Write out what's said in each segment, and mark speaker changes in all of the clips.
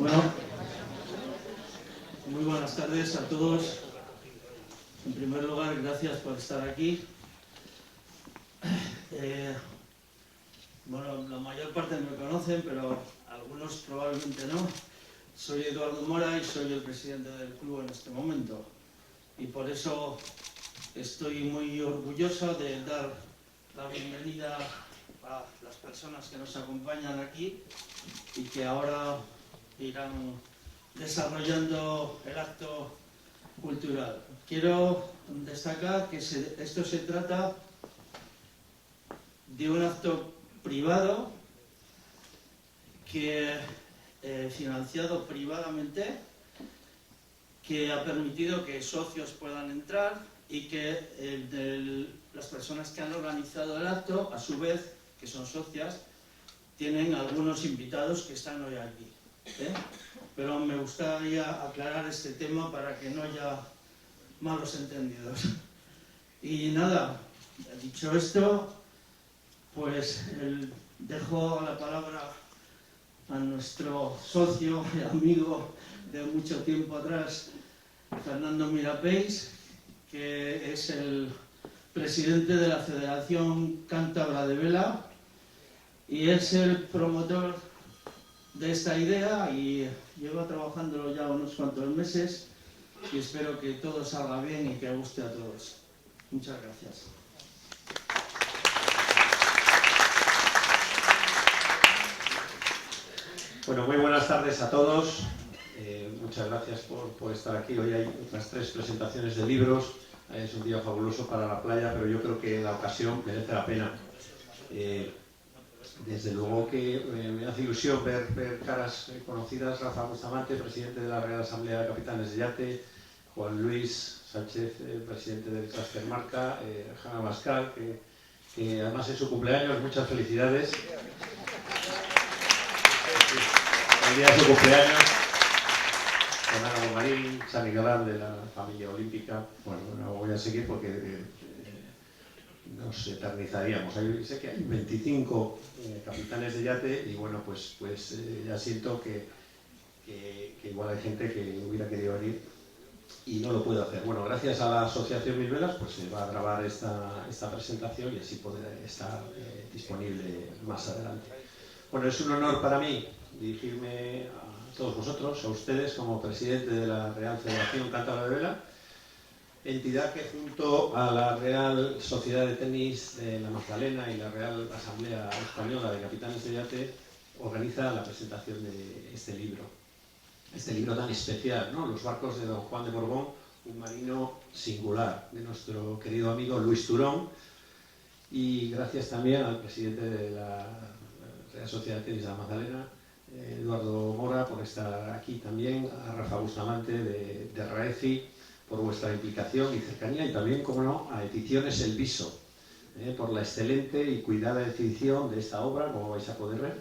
Speaker 1: Bueno, muy buenas tardes a todos. En primer lugar, gracias por estar aquí. Bueno, la mayor parte me conocen, pero algunos probablemente no. Soy Eduardo Mora y soy el presidente del club en este momento. Y por eso estoy muy orgulloso de dar la bienvenida a las personas que nos acompañan aquí y que ahora irán desarrollando el acto cultural. Quiero destacar que esto se trata de un acto privado que financiado privadamente, que ha permitido que socios puedan entrar y que las personas que han organizado el acto, a su vez, que son socias, tienen algunos invitados que están hoy aquí. Pero me gustaría aclarar este tema para que no haya malos entendidos. Y nada, dicho esto, pues dejo la palabra a nuestro socio y amigo de mucho tiempo atrás, Fernando Mirapeix, que es el presidente de la Federación Cántabra de Vela y es el promotor de esta idea y lleva trabajándolo ya unos cuantos meses y espero que todo salga bien y que guste a todos. Muchas gracias.
Speaker 2: Bueno, muy buenas tardes a todos. Muchas gracias por estar aquí. Hoy hay otras 3 presentaciones de libros. Es un día fabuloso para la playa, pero yo creo que la ocasión merece la pena. Desde luego que me hace ilusión ver caras conocidas. Rafa Bustamante, presidente de la Real Asamblea de Capitanes de Yate, Juan Luis Sánchez, presidente del Cluster Marca, Jana Bascal, que además es su cumpleaños. Muchas felicidades. El día de su cumpleaños, con Ana Bomarín, San Nicolás de la familia olímpica. Bueno, no voy a seguir porque nos eternizaríamos. Sé que hay 25 capitanes de yate y bueno, pues ya siento que igual hay gente que hubiera querido venir y no lo puede hacer. Bueno, gracias a la Asociación Mil Velas, pues se va a grabar esta presentación y así podrá estar disponible más adelante. Bueno, es un honor para mí dirigirme a todos vosotros, a ustedes como presidente de la Real Federación Cántabra de Vela, entidad que junto a la Real Sociedad de Tenis de la Magdalena y la Real Asamblea Española de Capitanes de Yate organiza la presentación de este libro tan especial, ¿no? Los barcos de Don Juan de Borbón, un marino singular, de nuestro querido amigo Luis Turón, y gracias también al presidente de la Real Sociedad de Tenis de la Magdalena, Eduardo Mora, por estar aquí también, a Rafa Bustamante de RAECI, por vuestra implicación y cercanía, y también, como no, a Ediciones El Viso, por la excelente y cuidada edición de esta obra, como vais a poder ver,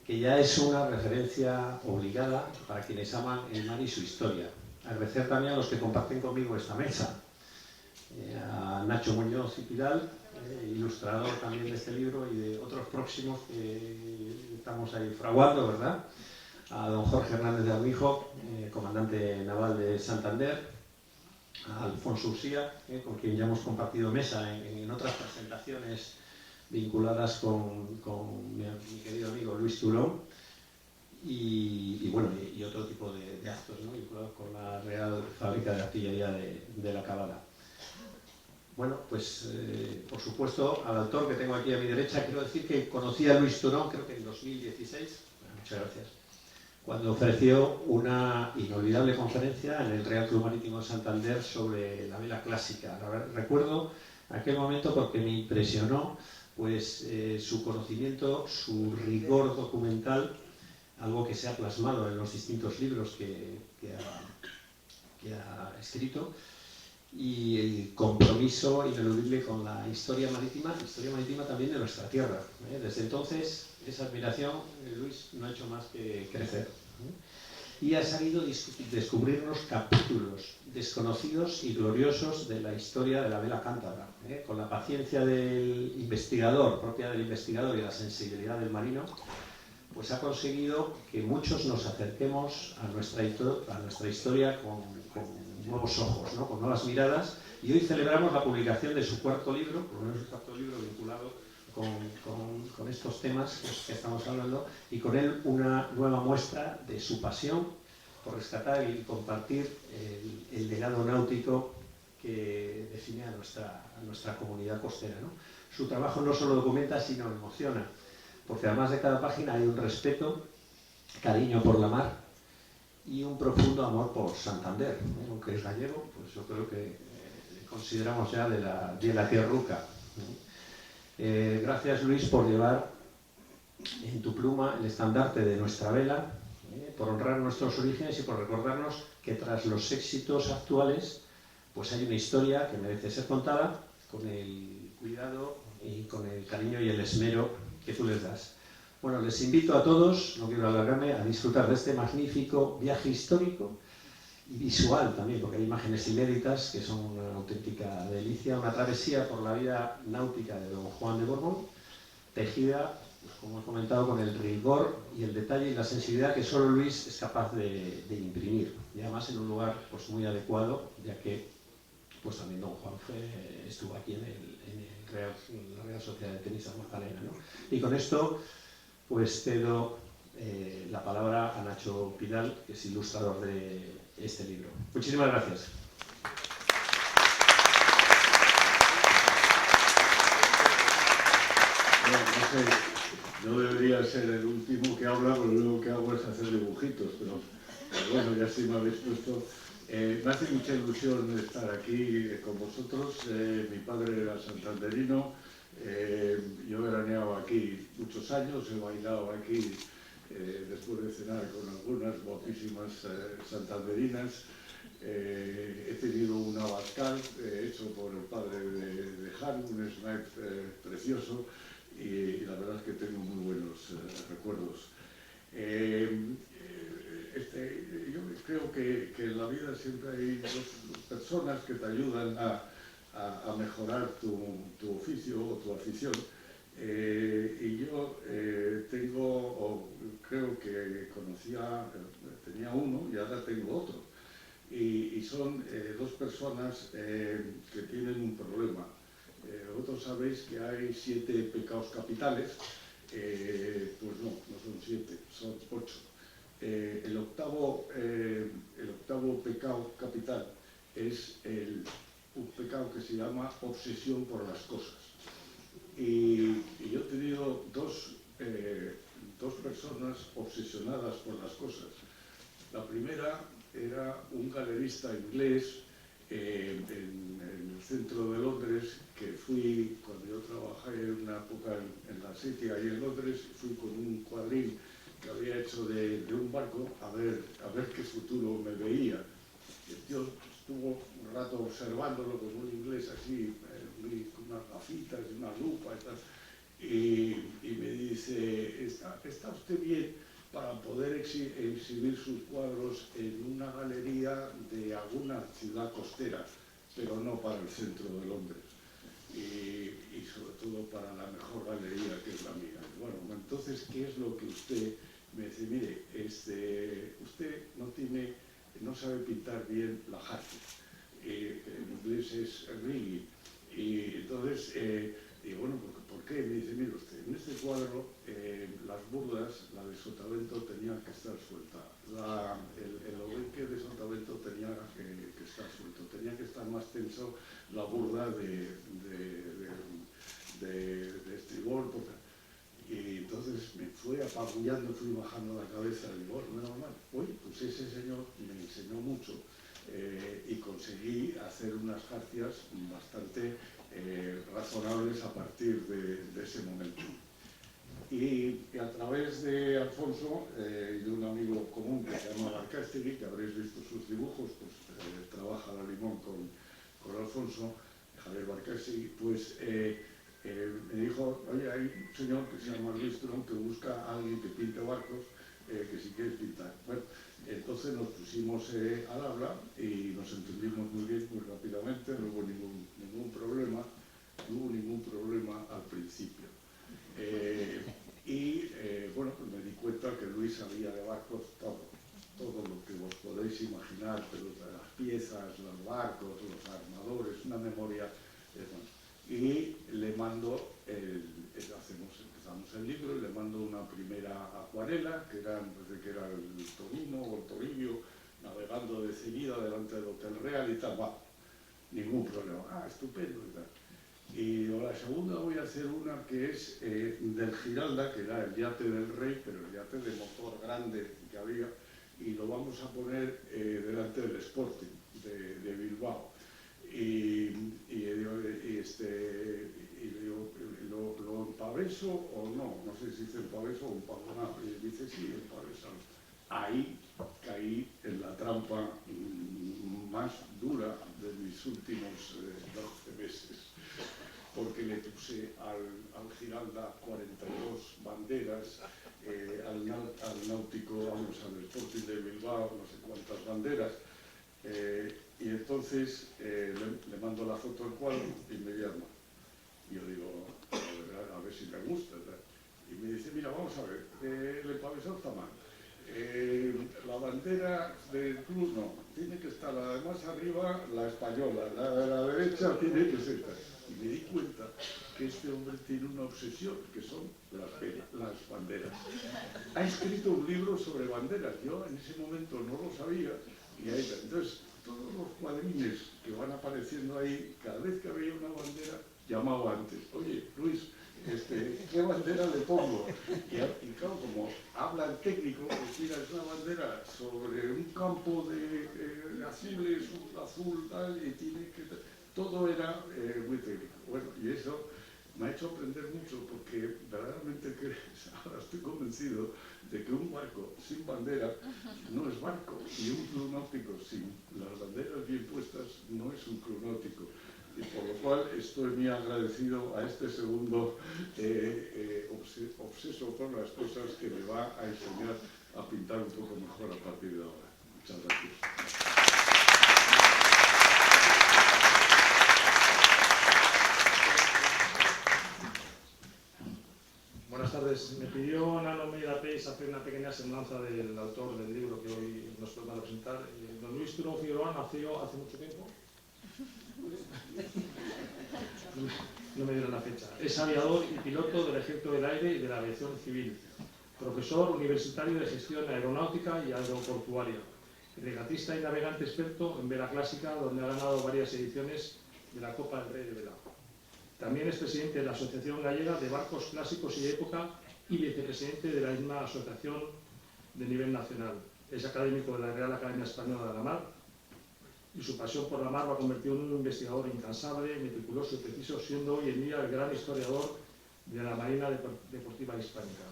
Speaker 2: que ya es una referencia obligada para quienes aman el mar y su historia. Agradecer también a los que comparten conmigo esta mesa, a Nacho Muñoz y Pidal, ilustrador también de este libro y de otros próximos que estamos ahí fraguando, ¿verdad? A don Jorge Hernández de Armijo, comandante naval de Santander, a Alfonso Ursía, con quien ya hemos compartido mesa en otras presentaciones vinculadas con mi querido amigo Luis Turón y otro tipo de actos, ¿no? Vinculados con la Real Fábrica de Artillería de la Cabala. Bueno, pues por supuesto, al autor que tengo aquí a mi derecha, quiero decir que conocí a Luis Turón, creo que en 2016, muchas gracias, cuando ofreció una inolvidable conferencia en el Real Club Marítimo de Santander sobre la vela clásica. Recuerdo aquel momento porque me impresionó pues su conocimiento, su rigor documental, algo que se ha plasmado en los distintos libros que ha escrito, y el compromiso ineludible con la historia marítima también de nuestra tierra. Desde entonces, esa admiración, Luis, no ha hecho más que crecer. Y ha sabido descubrirnos capítulos desconocidos y gloriosos de la historia de la vela cántabra, con la paciencia del investigador, propia del investigador, y la sensibilidad del marino, pues ha conseguido que muchos nos acerquemos a nuestra historia con nuevos ojos, ¿no? Con nuevas miradas, y hoy celebramos la publicación de su cuarto libro, por lo menos el cuarto libro vinculado con estos temas que estamos hablando, y con él una nueva muestra de su pasión por rescatar y compartir el legado náutico que define a nuestra comunidad costera, ¿no? Su trabajo no solo documenta, sino emociona, porque además de cada página hay un respeto, cariño por la mar y un profundo amor por Santander, ¿eh? Aunque es gallego, pues yo creo que le consideramos ya de la tierruca. Gracias, Luis, por llevar en tu pluma el estandarte de nuestra vela, por honrar nuestros orígenes y por recordarnos que tras los éxitos actuales pues hay una historia que merece ser contada con el cuidado y con el cariño y el esmero que tú les das. Bueno, les invito a todos, no quiero alargarme, a disfrutar de este magnífico viaje histórico y visual también, porque hay imágenes inéditas que son una auténtica delicia, una travesía por la vida náutica de don Juan de Borbón, tejida, pues, como he comentado, con el rigor y el detalle y la sensibilidad que solo Luis es capaz de imprimir, y además en un lugar pues, muy adecuado, ya que pues también don Juan estuvo aquí en la Real Sociedad de Tenis Magdalena, ¿no? Y con esto pues cedo la palabra a Nacho Pidal, que es ilustrador de este libro. Muchísimas gracias.
Speaker 3: Bueno, no debería ser el último que habla, porque lo único que hago es hacer dibujitos, pero bueno, ya sí me habéis puesto. Me hace mucha ilusión estar aquí con vosotros. Mi padre era santanderino, yo veraneaba aquí muchos años, he bailado aquí después de cenar con algunas guapísimas santanderinas. He tenido un abascal hecho por el padre de Jano, un snipe precioso, y la verdad es que tengo muy buenos recuerdos. Yo creo que en la vida siempre hay dos personas que te ayudan a mejorar tu oficio o tu afición. Y yo creo que tenía uno y ahora tengo otro. Y son dos personas que tienen un problema. Vosotros sabéis que hay 7 pecados capitales. Pues no son 7, son 8. El octavo pecado capital es un pecado que se llama obsesión por las cosas. Y yo he tenido dos personas obsesionadas por las cosas. La primera era un galerista inglés en el centro de Londres, que fui cuando yo trabajé en una época en la City, ahí en Londres, fui con un cuadril que había hecho de un barco a ver qué futuro me veía. El tío estuvo un rato observándolo con un inglés así, con unas gafitas y una lupa y tal, y me dice, ¿está usted bien para poder exhibir sus cuadros en una galería de alguna ciudad costera, pero no para el centro de Londres? Y sobre todo para la mejor galería, que es la mía. Bueno, entonces, ¿qué es lo que usted me dice? Mire, usted no sabe pintar bien la jarcia, en inglés es rigging, y entonces digo, bueno, ¿por qué? Me dice, mire usted, en este cuadro las burdas, la de sotavento tenía que estar suelta, el obenque de sotavento tenía que estar suelto, tenía que estar más tenso la burda de estribor, y entonces me fui apabullando, fui bajando la cabeza y digo, bueno, menos mal. Oye, pues ese señor me enseñó mucho y conseguí hacer unas jarcias bastante razonables a partir de ese momento. Y a través de Alfonso y de un amigo común que se llama Barcastegui, que habréis visto sus dibujos, pues trabaja la Limón con Alfonso, Javier Barcastegui, pues me dijo, oye, hay un señor que se llama Luis Tron que busca a alguien que pinte barcos, que si quieres pintar. Bueno, entonces nos pusimos al habla y nos entendimos muy bien, muy rápidamente, no hubo ningún problema al principio. Bueno, pues me di cuenta piezas, los barcos, los armadores, una memoria. Y le mando, empezamos el libro y le mando una primera acuarela, que era el Torino o el Torillo, navegando de seguida delante del Hotel Real y tal. Va, ningún problema. Estupendo y tal. Y la segunda voy a hacer una que es del Giralda, que era el yate del rey, pero el yate de motor grande que había, y lo vamos a poner delante del Sporting de Bilbao. Y ¿lo empaveso o no? No sé si dice empaveso o empavonado. Y dice, sí, empavesado. Ahí caí en la trampa más dura de mis últimos 12 meses. Porque le puse al Giralda 42 banderas, al Náutico, vamos, al Sporting de Bilbao, no sé cuántas banderas. Y entonces le mando la foto al cuadro y me llama. Y yo digo, a ver si me gusta. Y me dice, mira, vamos a ver, el empavesado está mal. La bandera del club no, tiene que estar además arriba la española, la derecha tiene que ser. Y me di cuenta que este hombre tiene una obsesión, que son las banderas. Ha escrito un libro sobre banderas, yo en ese momento no lo sabía, y ahí está. Entonces, todos los cuadrines que van apareciendo ahí, cada vez que veía una bandera, llamaba antes, oye, Luis, ¿qué bandera le pongo? Y claro, como habla el técnico, pues mira, es una bandera sobre un campo de azules, azul, tal, y tiene que... Todo era muy técnico. Bueno, y eso me ha hecho aprender mucho porque verdaderamente ahora estoy convencido de que un barco sin bandera no es barco y un club náutico sin las banderas bien puestas no es un club náutico. Y por lo cual estoy muy agradecido a este segundo obseso por las cosas que me va a enseñar a pintar un poco mejor a partir de ahora. Muchas gracias.
Speaker 4: Buenas tardes. Me pidió Nano Meira Peix hacer una pequeña semblanza del autor del libro que hoy nos va a presentar. Don Luis Turón Figueroa nació hace mucho tiempo. No me dieron la fecha. Es aviador y piloto del Ejército del Aire y de la Aviación Civil. Profesor universitario de gestión aeronáutica y aeroportuaria. Regatista y navegante experto en vela clásica, donde ha ganado varias ediciones de la Copa del Rey de Vela. También es presidente de la Asociación Gallega de Barcos Clásicos y de Época y vicepresidente de la misma asociación de nivel nacional. Es académico de la Real Academia Española de la Mar y su pasión por la mar lo ha convertido en un investigador incansable, meticuloso y preciso, siendo hoy en día el gran historiador de la Marina Deportiva Hispánica.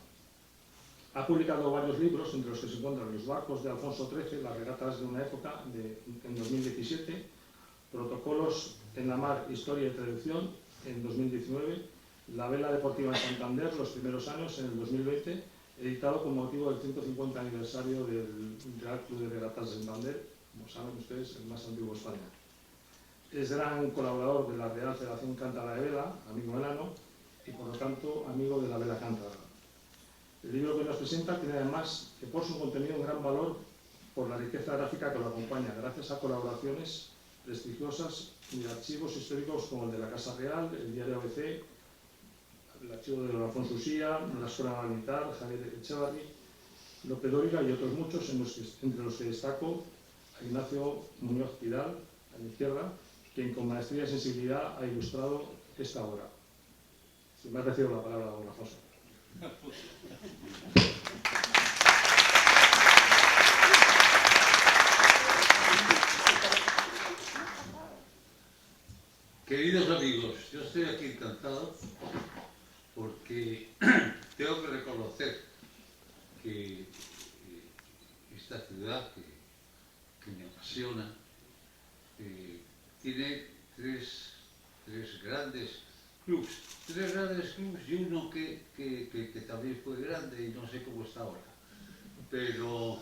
Speaker 4: Ha publicado varios libros, entre los que se encuentran Los barcos de Alfonso XIII, las regatas de una época, en 2017, Protocolos en la mar, historia y traducción, en 2019, La vela deportiva en Santander, los primeros años, en el 2020, editado con motivo del 150 aniversario del Real Club de Regatas de Santander, como saben ustedes, el más antiguo de España. Es gran colaborador de la Real Federación Cántara de Vela, amigo enano, y por lo tanto amigo de la vela cántara. El libro que nos presenta tiene además, que por su contenido, un gran valor por la riqueza gráfica que lo acompaña, gracias a colaboraciones prestigiosas y archivos históricos como el de la Casa Real, el diario ABC, el archivo de Alfonso Usía, la Escuela Militar, Javier Echevarri, López Dóriga y otros muchos, entre los que destaco a Ignacio Muñoz Pidal, a mi izquierda, quien con maestría y sensibilidad ha ilustrado esta obra. Si me ha recibido la palabra, don Alfonso.
Speaker 5: Queridos amigos, yo estoy aquí encantado porque tengo que reconocer que esta ciudad que me apasiona tiene tres grandes clubs y uno que también fue grande y no sé cómo está ahora, pero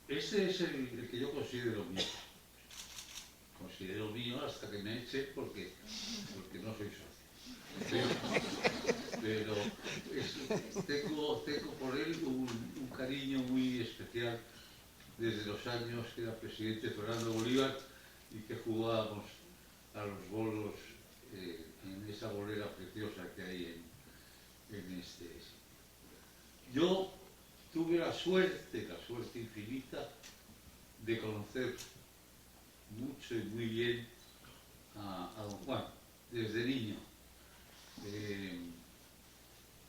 Speaker 5: este es el que yo considero mío. Considero mío hasta que me eche porque no soy socio. Pero tengo por él un cariño muy especial desde los años que era presidente Fernando Bolívar y que jugábamos a los bolos en esa bolera preciosa que hay en este. Yo tuve la suerte infinita, de conocer mucho y muy bien a don Juan, desde niño.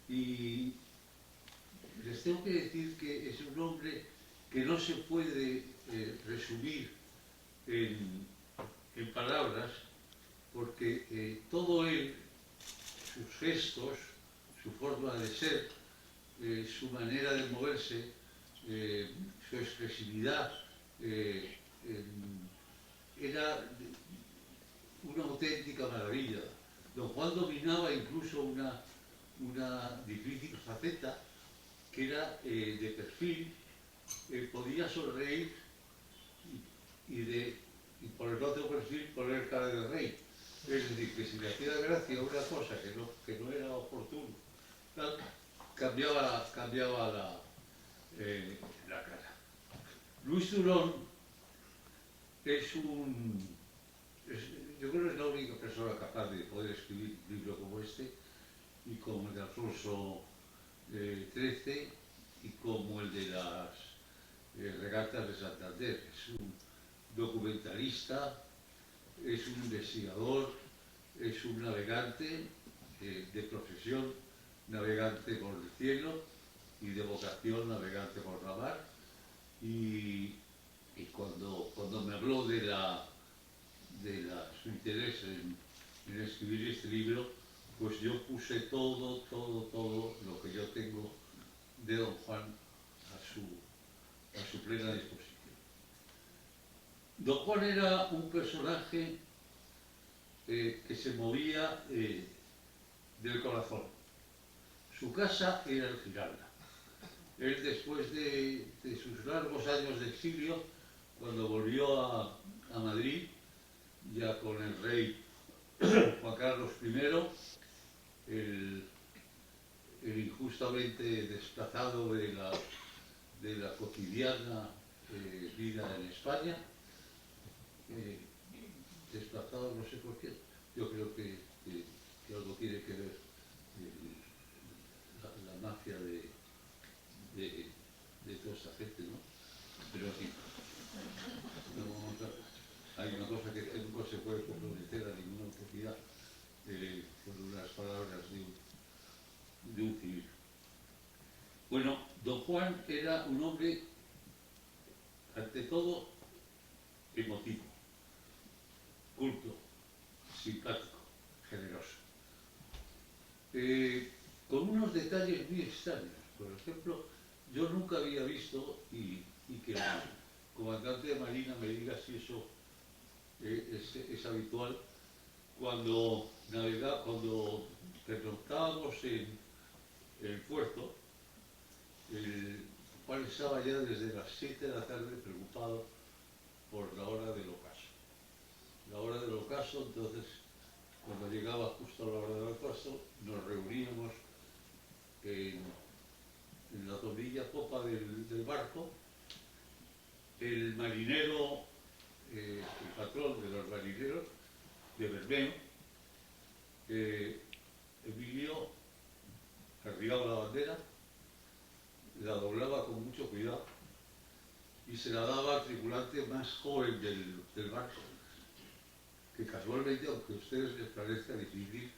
Speaker 5: Y les tengo que decir que es un hombre que no se puede resumir en palabras, porque todo él, sus gestos, su forma de ser, su manera de moverse, su expresividad, era una auténtica maravilla. Don Juan dominaba incluso una difícil faceta que era de perfil, podía sonreír y por el otro perfil poner cara de rey. Es decir, que si le hacía gracia una cosa que no era oportuno, cambiaba la cara. Luis Durón yo creo que es la única persona capaz de poder escribir un libro como este, y como el de Alfonso XIII, y como el de las regatas de Santander. Es un documentalista, es un investigador, es un navegante de profesión, navegante por el cielo, y de vocación navegante por la mar. Y cuando me habló de su interés en escribir este libro, pues yo puse todo lo que yo tengo de don Juan a su plena disposición. Don Juan era un personaje que se movía del corazón. Su casa era el Giralda. Él, después de sus largos años de exilio, cuando volvió a Madrid, ya con el rey Juan Carlos I, el injustamente desplazado de la cotidiana vida en España, desplazado no sé por qué, yo creo que algo tiene que ver la mafia de toda esta gente, ¿no? Pero aquí hay una cosa que nunca se puede comprometer a ninguna autoridad con unas palabras de un civil. Bueno, don Juan era un hombre, ante todo, emotivo, culto, simpático, generoso. Con unos detalles muy extraños. Por ejemplo, yo nunca había visto, y que el comandante de Marina me diga si eso es habitual, cuando pernoctábamos en el puerto, Juan estaba ya desde las 7 de la tarde preocupado por la hora del ocaso. La hora del ocaso, entonces, cuando llegaba justo a la hora del ocaso, nos reuníamos en la tablilla popa del barco. El marinero, el patrón de los marineros de Bermeo, Emilio, arribaba la bandera, la doblaba con mucho cuidado y se la daba al tripulante más joven del barco, que casualmente, aunque a ustedes les parezca difícil,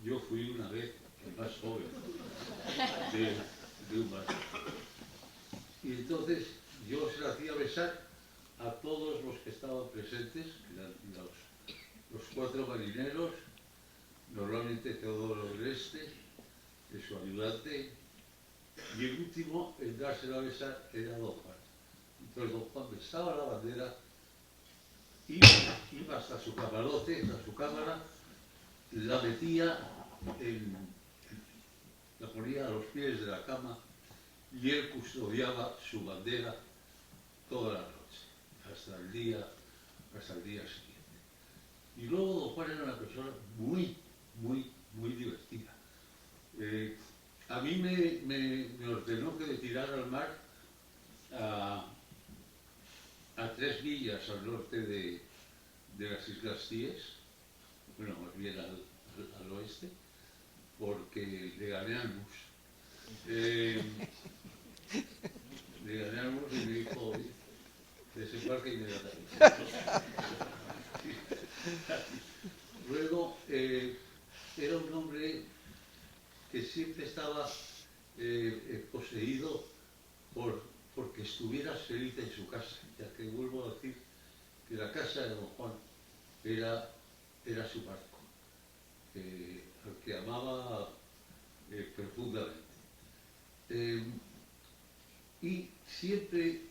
Speaker 5: yo fui una vez el más joven de un barco. Y entonces yo se la hacía besar a todos los que estaban presentes, que eran los 4 marineros, normalmente Teodoro del Este, su ayudante, y el último en dársela a besar era don Juan. Entonces don Juan besaba la bandera, iba hasta su camarote, hasta su cámara, la metía, la ponía a los pies de la cama, y él custodiaba su bandera toda la noche, hasta el día siguiente. Y luego don Juan era una persona muy divertida. A mí me ordenó que le tirara al mar a a 3 millas al norte de las Islas Cíes, bueno, más bien al oeste, porque le gané al bus. Le gané al bus y me dijo, desembarca inmediatamente. Luego, era un hombre que siempre estaba poseído porque estuvieras feliz en su casa, ya que vuelvo a decir que la casa de don Juan era su barco, al que amaba profundamente. Y siempre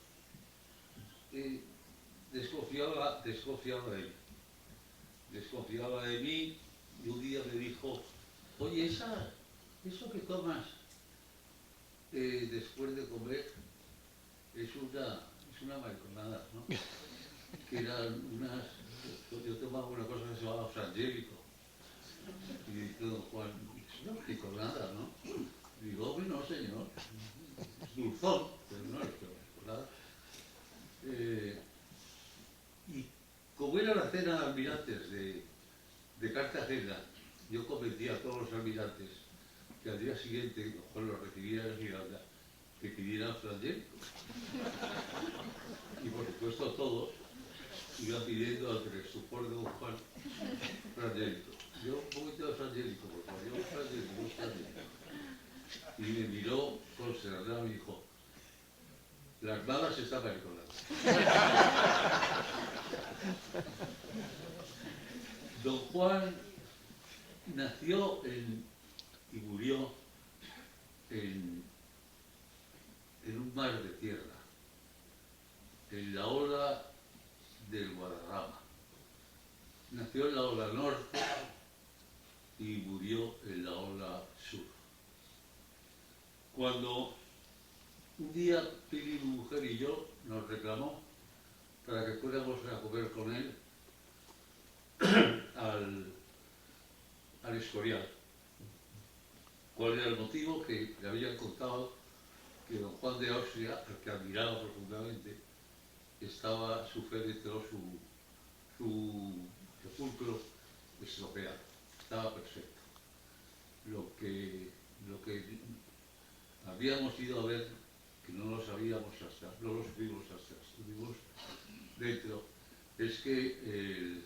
Speaker 5: desconfiaba de mí, y un día me dijo, oye, eso que tomas después de comer es una mariconada, ¿no? Que eran yo tomaba una cosa que se llamaba frangélico. Y dice don Juan, es una mariconada, ¿no? Y digo, hombre, no, señor, es dulzón, pero no es mariconada. Y como era la cena de almirantes de Cartagena, yo convencí a todos los almirantes que al día siguiente, don Juan los recibiera en Giralda, que pidieran frangélico. Y por supuesto todos iban pidiendo ante el estupor de don Juan frangélico. Yo un poquito de frangélico, por favor, yo frangélico. Y me miró consternado y me dijo, las malas están mariconadas. Don Juan nació y murió en un mar de tierra, en la ola del Guadarrama. Nació en la ola norte y murió en la ola sur. Cuando un día Pili, mi mujer y yo nos reclamó para que fuéramos a comer con él al Escorial. ¿Cuál era el motivo? Que le habían contado que don Juan de Austria, al que admiraba profundamente, estaba su féretro, su sepulcro estropeado. Estaba perfecto. Lo que habíamos ido a ver, que no lo supimos hasta estuvimos dentro, es que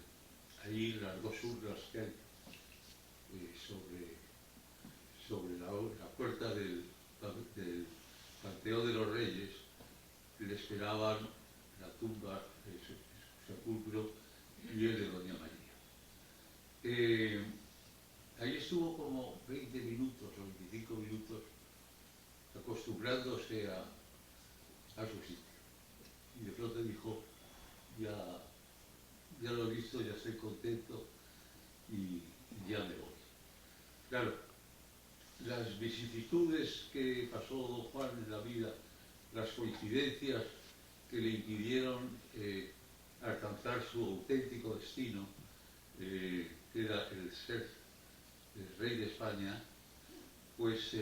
Speaker 5: ahí las dos urnas que hay sobre la puerta del Panteón de los Reyes le esperaban la tumba, su sepulcro y el de doña María. Ahí estuvo como 20 minutos o 25 minutos acostumbrándose a su sitio. Y de pronto dijo, ya lo he visto, ya estoy contento y ya me voy. Claro, las vicisitudes que pasó don Juan en la vida, las coincidencias que le impidieron alcanzar su auténtico destino, que era el ser el rey de España, pues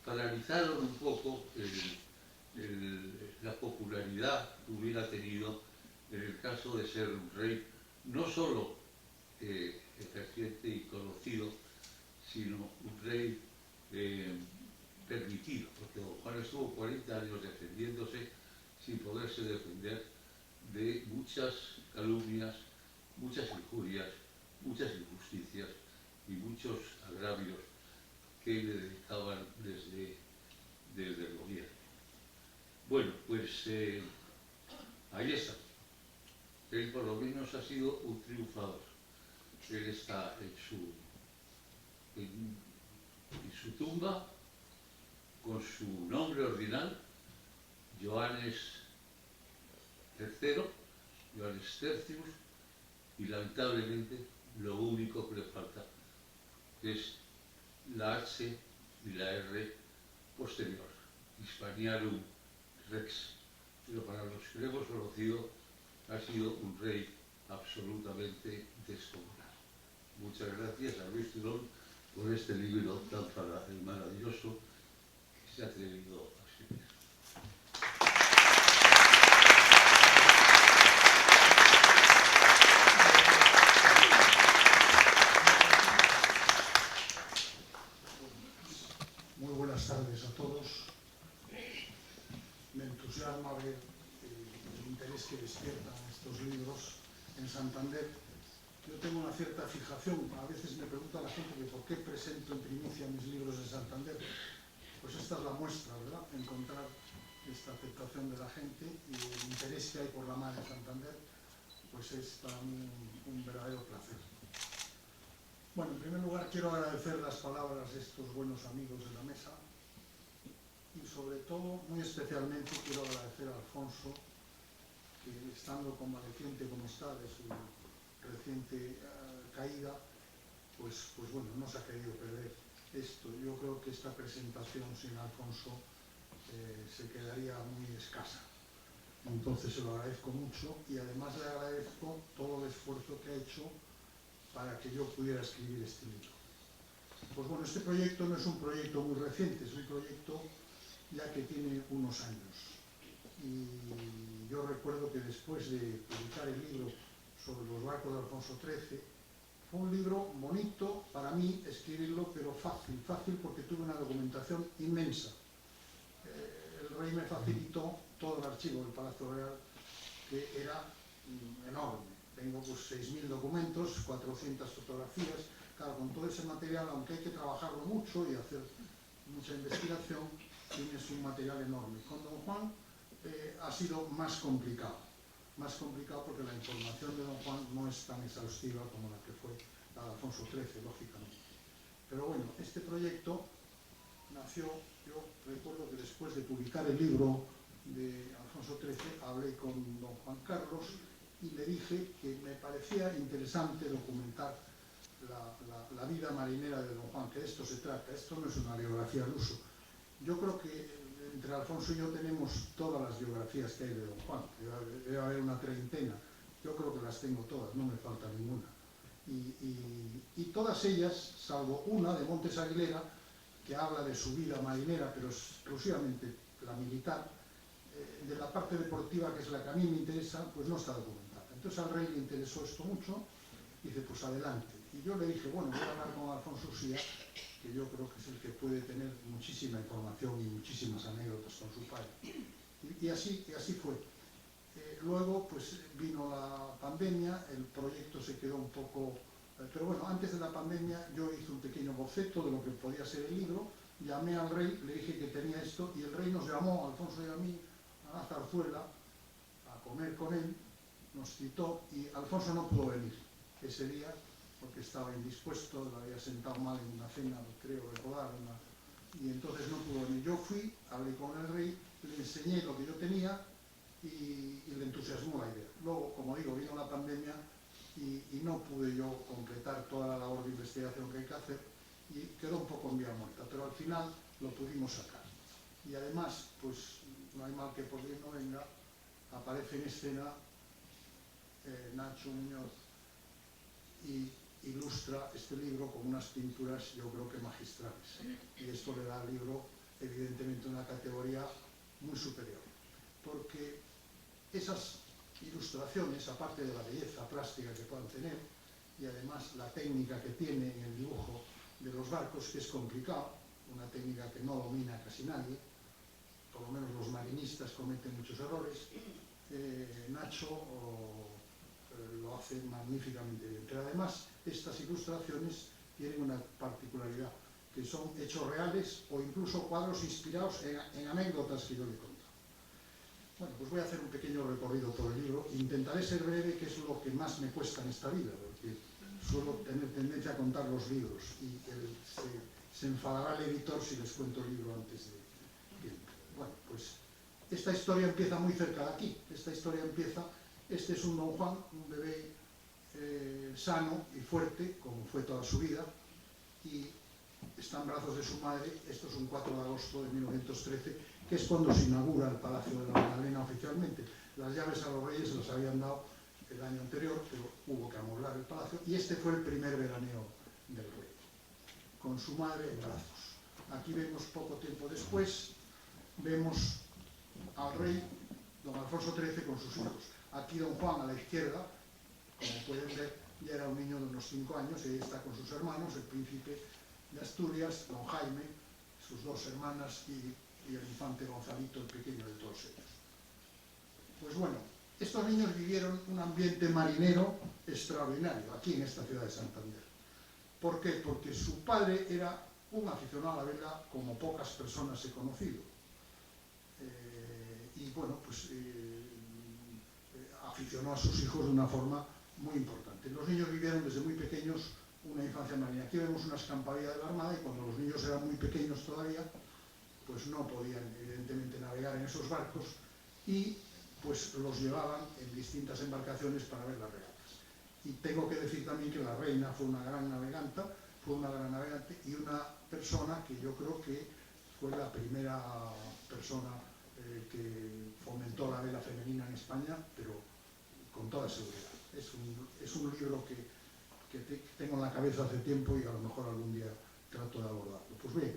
Speaker 5: paralizaron un poco la popularidad que hubiera tenido en el caso de ser un rey, no solo ejerciente y conocido, sino un rey permitido, porque don Juan estuvo 40 años defendiéndose sin poderse defender de muchas calumnias, muchas injurias, muchas injusticias y muchos agravios que le dedicaban desde el gobierno. Bueno, pues ahí está. Él por lo menos ha sido un triunfador. Él está en su tumba con su nombre ordinal, Johannes III, Johannes Tertius, y lamentablemente lo único que le falta es la H y la R posterior, Hispaniarum Rex. Pero para los que lo hemos conocido, ha sido un rey absolutamente descomunal. Muchas gracias a Luis Turón por este libro tan maravilloso que se ha atrevido a escribir.
Speaker 6: interés que despiertan estos libros en Santander. Yo tengo una cierta fijación, a veces me pregunta la gente que por qué presento en primicia mis libros de Santander. Pues esta es la muestra, ¿verdad? Encontrar esta aceptación de la gente y el interés que hay por la mar en Santander, pues es para mí un verdadero placer. Bueno, en primer lugar quiero agradecer las palabras de estos buenos amigos de la mesa y sobre todo, muy especialmente, quiero agradecer a Alfonso, que estando convaleciente como está de su reciente caída, pues bueno, no se ha querido perder esto. Yo creo que esta presentación sin Alfonso se quedaría muy escasa. Entonces se lo agradezco mucho y además le agradezco todo el esfuerzo que ha hecho para que yo pudiera escribir este libro. Pues bueno, este proyecto no es un proyecto muy reciente, es un proyecto ya que tiene unos años. Y yo recuerdo que después de publicar el libro sobre los barcos de Alfonso XIII, fue un libro bonito para mí escribirlo, pero fácil porque tuve una documentación inmensa. El rey me facilitó todo el archivo del Palacio Real, que era enorme. Tengo pues 6.000 documentos, 400 fotografías. Claro, con todo ese material, aunque hay que trabajarlo mucho y hacer mucha investigación, tienes un material enorme. Con Don Juan ha sido más complicado porque la información de Don Juan no es tan exhaustiva como la que fue la de Alfonso XIII, lógicamente. Pero bueno, este proyecto nació, yo recuerdo que después de publicar el libro de Alfonso XIII, hablé con don Juan Carlos y le dije que me parecía interesante documentar la vida marinera de don Juan, que de esto se trata. Esto no es una biografía al uso. Yo creo que entre Alfonso y yo tenemos todas las biografías que hay de don Juan. Debe haber una treintena. Yo creo que las tengo todas, no me falta ninguna. Y todas ellas, salvo una de Montes Aguilera, que habla de su vida marinera, pero exclusivamente la militar, de la parte deportiva, que es la que a mí me interesa, pues no está documentada. Entonces al rey le interesó esto mucho, y dice, pues adelante. Y yo le dije, bueno, voy a hablar con Alfonso Usía, que yo creo que es el que puede tener muchísima información y muchísimas anécdotas con su padre. Y así fue. Luego pues vino la pandemia, el proyecto se quedó un poco... Pero bueno, antes de la pandemia yo hice un pequeño boceto de lo que podía ser el libro, llamé al rey, le dije que tenía esto, y el rey nos llamó, a Alfonso y a mí, a la zarzuela, a comer con él, nos citó, y Alfonso no pudo venir ese día, porque estaba indispuesto, lo había sentado mal en una cena, creo recordar, y entonces no pudo venir. Yo fui, hablé con el rey, le enseñé lo que yo tenía, y le entusiasmó la idea. Luego, como digo, vino la pandemia, y no pude yo completar toda la labor de investigación que hay que hacer y quedó un poco en vía muerta, pero al final lo pudimos sacar. Y además, pues no hay mal que por bien no venga, aparece en escena Nacho Muñoz y ilustra este libro con unas pinturas, yo creo que magistrales. Y esto le da al libro, evidentemente, una categoría muy superior, porque esas ilustraciones, aparte de la belleza plástica que puedan tener, y además la técnica que tiene en el dibujo de los barcos, que es complicado, una técnica que no domina casi nadie, por lo menos los marinistas cometen muchos errores, Nacho lo hace magníficamente bien. Pero además, estas ilustraciones tienen una particularidad, que son hechos reales o incluso cuadros inspirados en anécdotas que yo le conté. Bueno, pues voy a hacer un pequeño recorrido por el libro. Intentaré ser breve, que es lo que más me cuesta en esta vida, porque suelo tener tendencia a contar los libros y se enfadará el editor si les cuento el libro antes de tiempo. Bueno, pues esta historia empieza muy cerca de aquí. Esta historia empieza, este es un don Juan, un bebé sano y fuerte, como fue toda su vida, y está en brazos de su madre. Esto es un 4 de agosto de 1913, que es cuando se inaugura el Palacio de la Magdalena oficialmente. Las llaves a los reyes se las habían dado el año anterior, pero hubo que amoblar el palacio, y este fue el primer veraneo del rey, con su madre en brazos. Aquí vemos, poco tiempo después, vemos al rey, don Alfonso XIII, con sus hijos. Aquí don Juan a la izquierda, como pueden ver, ya era un niño de unos 5 años, y ahí está con sus hermanos, el príncipe de Asturias, don Jaime, sus 2 hermanas y el infante Gonzalito, el pequeño de todos ellos. Pues bueno, Estos niños vivieron un ambiente marinero extraordinario aquí en esta ciudad de Santander. ¿Por qué? Porque su padre era un aficionado a la vela como pocas personas he conocido. Y bueno, pues aficionó a sus hijos de una forma muy importante. Los niños vivieron desde muy pequeños una infancia marina. Aquí vemos una escampadilla de la Armada y cuando los niños eran muy pequeños todavía, pues no podían evidentemente navegar en esos barcos y pues los llevaban en distintas embarcaciones para ver las regatas. Y tengo que decir también que la reina fue una gran navegante y una persona que yo creo que fue la primera persona que fomentó la vela femenina en España, pero con toda seguridad. Es un libro que tengo en la cabeza hace tiempo y a lo mejor algún día trato de abordarlo. Pues bien,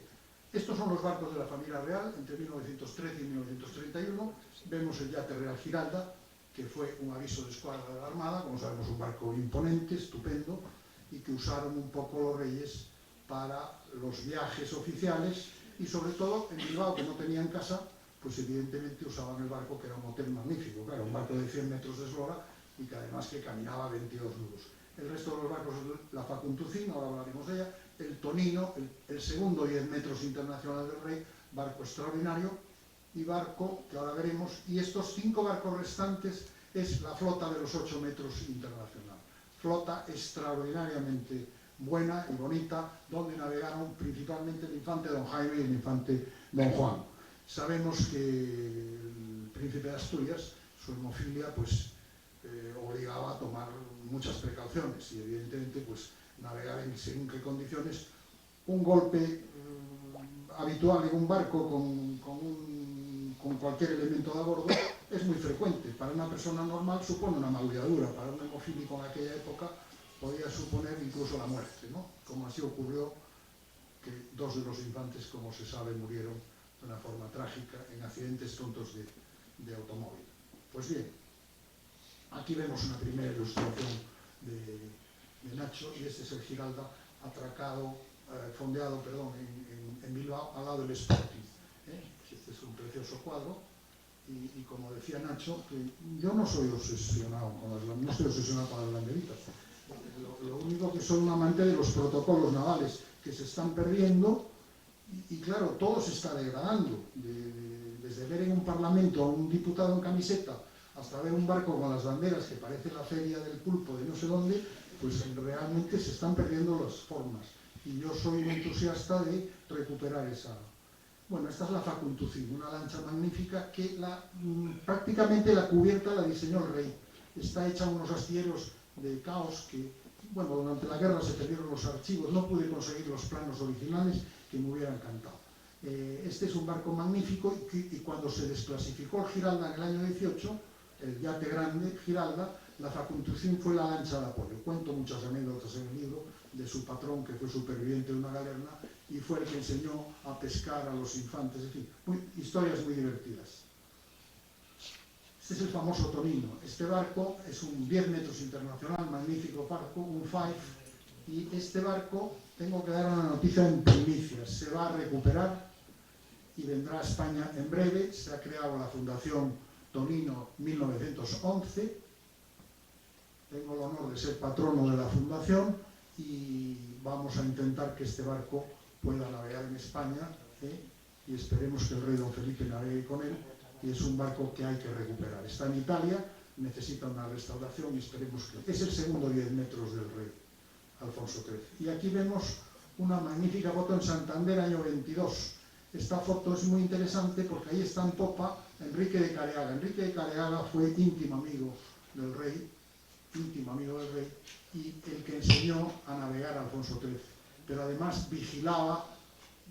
Speaker 6: estos son los barcos de la familia real entre 1913 y 1931. Vemos el yate Real Giralda, que fue un aviso de escuadra de la Armada, como sabemos un barco imponente, estupendo, y que usaron un poco los reyes para los viajes oficiales y sobre todo en Bilbao, que no tenían casa, pues evidentemente usaban el barco, que era un hotel magnífico, claro, un barco de 100 metros de eslora y que además que caminaba 22 nudos. El resto de los barcos, la Facuntucín, ahora hablaremos de ella, el Tonino, el segundo 10 metros internacional del Rey, barco extraordinario, y barco que ahora veremos, y estos 5 barcos restantes es la flota de los 8 metros internacional. Flota extraordinariamente buena y bonita, donde navegaron principalmente el infante Don Jaime y el infante Don Juan. Sabemos que el príncipe de Asturias, su hemofilia, pues obligaba a tomar muchas precauciones y evidentemente pues navegar en según qué condiciones. Un golpe habitual en un barco con cualquier elemento de a bordo es muy frecuente. Para una persona normal supone una magulladura, para un hemofílico en aquella época podía suponer incluso la muerte, ¿no? Como así ocurrió, que 2 de los infantes, como se sabe, murieron de una forma trágica en accidentes tontos de automóvil. Pues bien, aquí vemos una primera ilustración de Nacho, y este es el Giralda fondeado en Bilbao, al lado del Sporting. Este es un precioso cuadro, y como decía Nacho, que yo no soy obsesionado no estoy obsesionado con las banderitas. Lo único que soy un amante de los protocolos navales que se están perdiendo, y claro, todo se está degradando. Desde ver en un parlamento a un diputado en camiseta hasta ver un barco con las banderas que parece la feria del pulpo de no sé dónde, pues realmente se están perdiendo las formas. Y yo soy un entusiasta de recuperar esa. Bueno, esta es la Facuntucín, una lancha magnífica que prácticamente la cubierta la diseñó el rey. Está hecha unos astilleros de caos que, bueno, durante la guerra se perdieron los archivos, no pude conseguir los planos originales que me hubieran encantado. Este es un barco magnífico y cuando se desclasificó el Giralda en el año 18, el yate grande Giralda, la Facuntucín fue la lancha de apoyo. Cuento muchas anécdotas en el libro de su patrón, que fue superviviente de una galerna y fue el que enseñó a pescar a los infantes, en fin, historias muy divertidas. Este es el famoso Tonino. Este barco es un 10 metros internacional, magnífico barco, un Five, y este barco, tengo que dar una noticia en primicias, se va a recuperar y vendrá a España en breve. Se ha creado la Fundación Tonino 1911, tengo el honor de ser patrono de la fundación y vamos a intentar que este barco pueda navegar en España, y esperemos que el rey don Felipe navegue con él, y es un barco que hay que recuperar. Está en Italia, necesita una restauración y esperemos que... Es el segundo 10 metros del rey Alfonso XIII. Y aquí vemos una magnífica foto en Santander, año 22. Esta foto es muy interesante porque ahí está en popa Enrique de Careaga. Enrique de Careaga fue íntimo amigo del rey, y el que enseñó a navegar a Alfonso XIII. Pero además vigilaba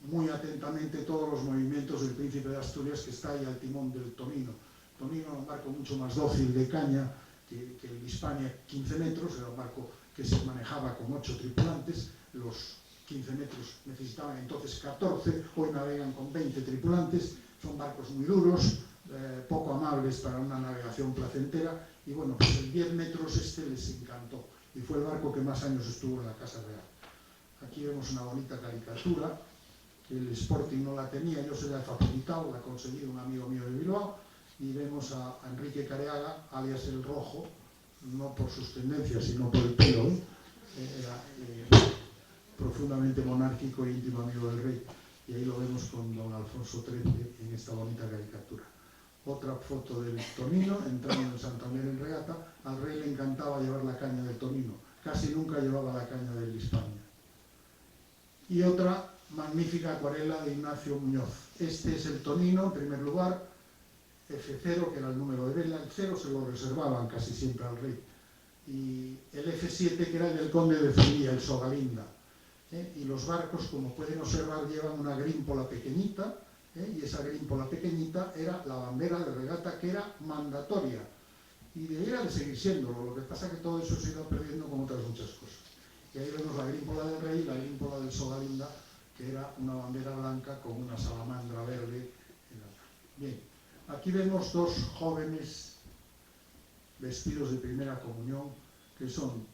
Speaker 6: muy atentamente todos los movimientos del príncipe de Asturias, que está ahí al timón del Tonino. Tonino era un barco mucho más dócil de caña que el Hispania, 15 metros, era un barco que se manejaba con 8 tripulantes, los 15 metros necesitaban entonces 14, hoy navegan con 20 tripulantes, son barcos muy duros, poco amables para una navegación placentera, y bueno, pues el 10 metros este les encantó, y fue el barco que más años estuvo en la Casa Real. Aquí vemos una bonita caricatura, que el Sporting no la tenía, yo se la he facilitado, la ha conseguido un amigo mío de Bilbao, y vemos a Enrique Careaga, alias el Rojo, no por sus tendencias, sino por el pelo, era profundamente monárquico e íntimo amigo del rey. Y ahí lo vemos con don Alfonso XIII en esta bonita caricatura. Otra foto del Tonino, entrando en Santander en regata. Al rey le encantaba llevar la caña del Tonino, casi nunca llevaba la caña del Hispania. Y otra magnífica acuarela de Ignacio Muñoz. Este es el Tonino, en primer lugar, F0, que era el número de vela. El 0 se lo reservaban casi siempre al rey. Y el F7, que era el del conde de Zulia, el Sogalinda. Y los barcos, como pueden observar, llevan una grímpola pequeñita, y esa grímpola pequeñita era la bandera de regata, que era mandatoria. Y debería de seguir siéndolo, lo que pasa es que todo eso se ha ido perdiendo con otras muchas cosas. Y ahí vemos la grímpola del rey y la grímpola del Sogalinda, que era una bandera blanca con una salamandra verde. Bien, aquí vemos dos jóvenes vestidos de primera comunión, que son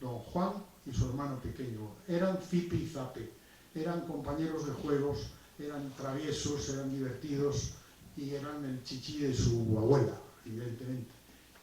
Speaker 6: don Juan y su hermano pequeño. Eran Zipi y Zape, eran compañeros de juegos, eran traviesos, eran divertidos y eran el chichi de su abuela, evidentemente.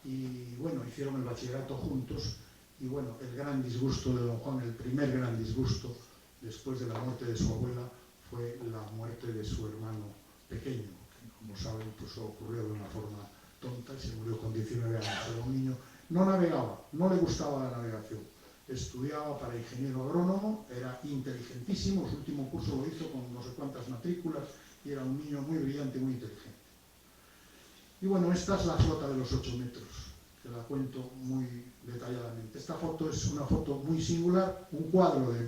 Speaker 6: Y bueno, hicieron el bachillerato juntos y bueno, el gran disgusto de don Juan, el primer gran disgusto después de la muerte de su abuela, fue la muerte de su hermano pequeño, que como saben pues ocurrió de una forma tonta y se murió con 19 años. Era un niño, no navegaba, no le gustaba la navegación, estudiaba para ingeniero agrónomo, era inteligentísimo, su último curso lo hizo con no sé cuántas matrículas y era un niño muy brillante, muy inteligente. Y bueno, esta es la flota de los 8 metros, que la cuento muy detalladamente. Esta foto es una foto muy singular, un cuadro de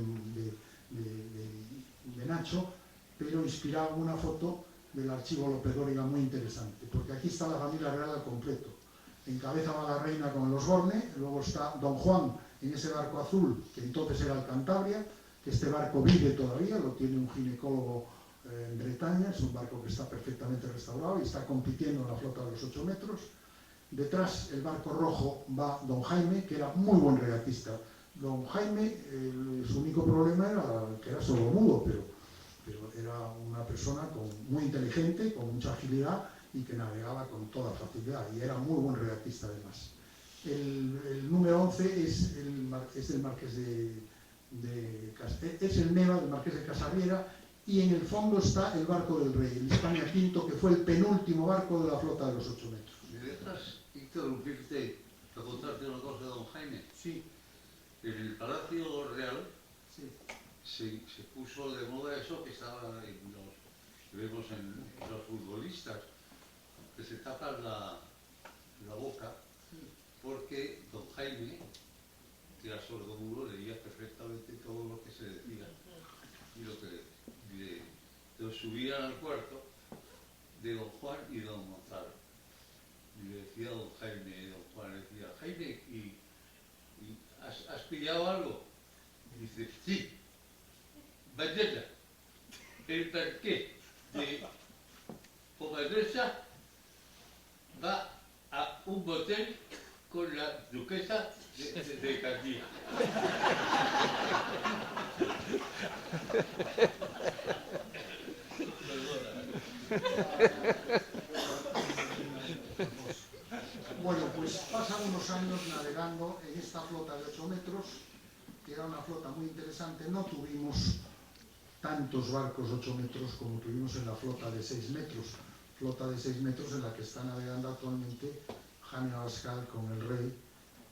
Speaker 6: Nacho, pero inspirado en una foto del archivo López Dóriga muy interesante, porque aquí está la familia real al completo. Encabeza va la reina con los Borne, luego está don Juan en ese barco azul, que entonces era el Cantabria, que este barco vive todavía, lo tiene un ginecólogo en Bretaña, es un barco que está perfectamente restaurado y está compitiendo en la flota de los 8 metros. Detrás, el barco rojo, va don Jaime, que era muy buen regatista. Don Jaime, su único problema era que era sordomudo, pero era una persona muy inteligente, con mucha agilidad y que navegaba con toda facilidad y era muy buen regatista además. El número 11 es el Marqués es el Neva del Marqués de Casarriera y en el fondo está el barco del rey, el Hispania V, que fue el penúltimo barco de la flota de los 8 metros.
Speaker 5: ¿Me dejas interrumpirte para contarte una cosa de don Jaime?
Speaker 6: Sí.
Speaker 5: En el Palacio Real
Speaker 6: Sí.
Speaker 5: se puso de moda eso que estaba que vemos en los futbolistas, que se tapan la boca, porque don Jaime, que era sordomudo, leía perfectamente todo lo que se decía y lo que entonces subían al cuarto de don Juan y don Gonzalo y le decía a don Jaime, don Juan le decía, Jaime, ¿y has pillado algo? Y dice, sí, mañana el marqués de Pomadresa va a un motel con la duquesa de Candía.
Speaker 6: Bueno, pues pasan unos años navegando en esta flota de 8 metros, que era una flota muy interesante. No tuvimos tantos barcos 8 metros como tuvimos en la flota de 6 metros. Flota de 6 metros en la que está navegando actualmente Jaime Abascal con el rey,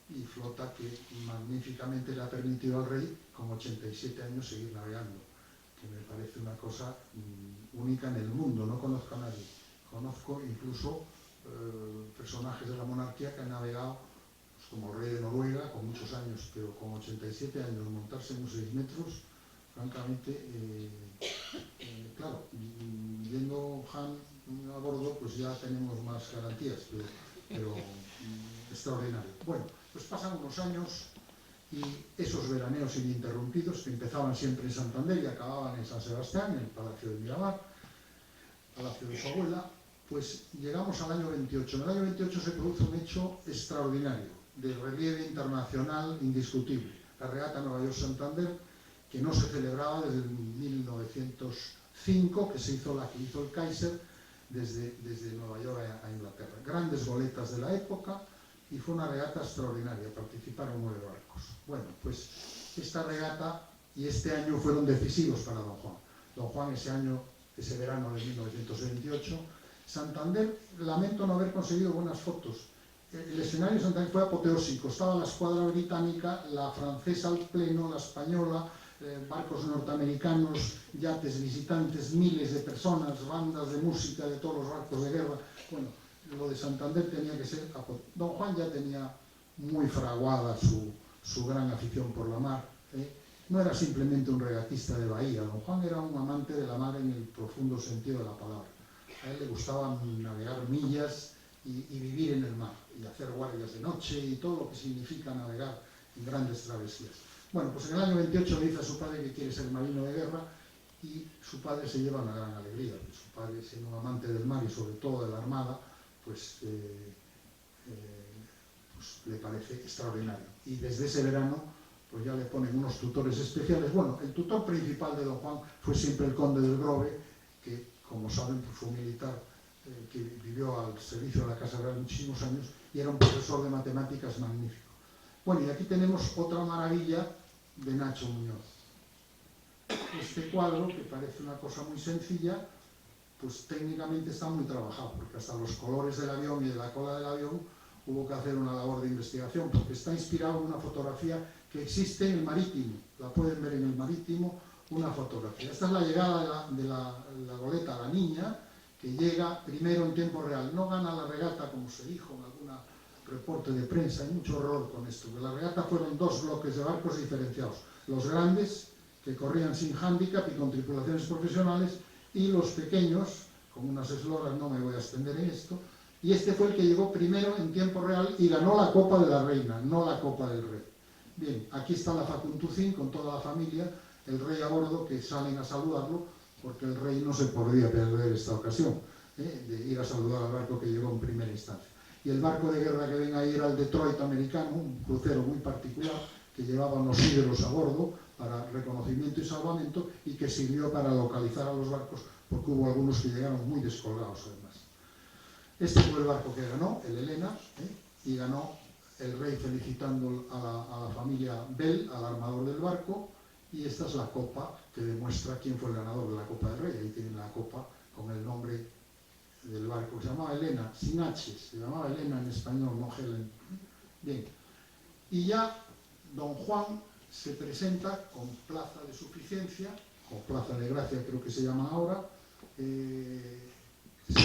Speaker 6: y flota que magníficamente le ha permitido al rey con 87 años seguir navegando, que me parece una cosa única en el mundo. No conozco a nadie. Conozco incluso personajes de la monarquía que han navegado, pues, como el rey de Noruega, con muchos años, pero con 87 años montarse en unos 6 metros, francamente, claro, yendo Han a bordo, pues ya tenemos más garantías, pero extraordinario. Bueno, pues pasan unos años y esos veraneos ininterrumpidos que empezaban siempre en Santander y acababan en San Sebastián, en el Palacio de Miramar, palacio de su abuela, pues llegamos al año 28. En el año 28 se produce un hecho extraordinario, de relieve internacional indiscutible. La regata Nueva York-Santander, que no se celebraba desde 1905, que se hizo la que hizo el Kaiser, desde Nueva York a Inglaterra. Grandes goletas de la época y fue una regata extraordinaria, participaron 9 barcos. Bueno, pues esta regata y este año fueron decisivos para Don Juan. Don Juan ese verano de 1928, Santander, lamento no haber conseguido buenas fotos. El escenario de Santander fue apoteósico, estaba la escuadra británica, la francesa al pleno, la española, barcos norteamericanos, yates, visitantes, miles de personas, bandas de música de todos los barcos de guerra. Bueno, lo de Santander tenía que ser... Don Juan ya tenía muy fraguada su gran afición por la mar. No era simplemente un regatista de bahía, Don Juan era un amante de la mar en el profundo sentido de la palabra. A él le gustaba navegar millas y vivir en el mar, y hacer guardias de noche y todo lo que significa navegar en grandes travesías. Bueno, pues en el año 28 le dice a su padre que quiere ser marino de guerra y su padre se lleva una gran alegría, porque su padre, siendo un amante del mar y sobre todo de la armada, pues le parece extraordinario. Y desde ese verano pues ya le ponen unos tutores especiales. Bueno, el tutor principal de Don Juan fue siempre el conde del Grove, que, como saben, pues fue un militar que vivió al servicio de la Casa Real muchísimos años y era un profesor de matemáticas magnífico. Bueno, y aquí tenemos otra maravilla de Nacho Muñoz. Este cuadro, que parece una cosa muy sencilla, pues técnicamente está muy trabajado, porque hasta los colores del avión y de la cola del avión hubo que hacer una labor de investigación, porque está inspirado en una fotografía que existe en el Marítimo. La pueden ver en el Marítimo, una fotografía. Esta es la llegada de la goleta La Niña, que llega primero en tiempo real. No gana la regata, como se dijo en algún reporte de prensa. Hay mucho horror con esto. La regata fueron 2 bloques de barcos diferenciados. Los grandes, que corrían sin hándicap y con tripulaciones profesionales, y los pequeños, con unas esloras, no me voy a extender en esto, y este fue el que llegó primero en tiempo real y ganó la Copa de la Reina, no la Copa del Rey. Bien, aquí está la Facuntucín con toda la familia, el rey a bordo, que salen a saludarlo, porque el rey no se podía perder esta ocasión, de ir a saludar al barco que llegó en primera instancia. Y el barco de guerra que ven ahí era el Detroit americano, un crucero muy particular, que llevaba unos hidros a bordo para reconocimiento y salvamento, y que sirvió para localizar a los barcos, porque hubo algunos que llegaron muy descolgados además. Este fue el barco que ganó, el Elena, y ganó el rey felicitando a la familia Bell, al armador del barco, y esta es la copa que demuestra quién fue el ganador de la Copa del Rey. Ahí tienen la copa con el nombre del barco, se llamaba Elena, sin H, se llamaba Elena en español, no Helen. Bien, y ya Don Juan se presenta con plaza de suficiencia, o plaza de gracia creo que se llama ahora, se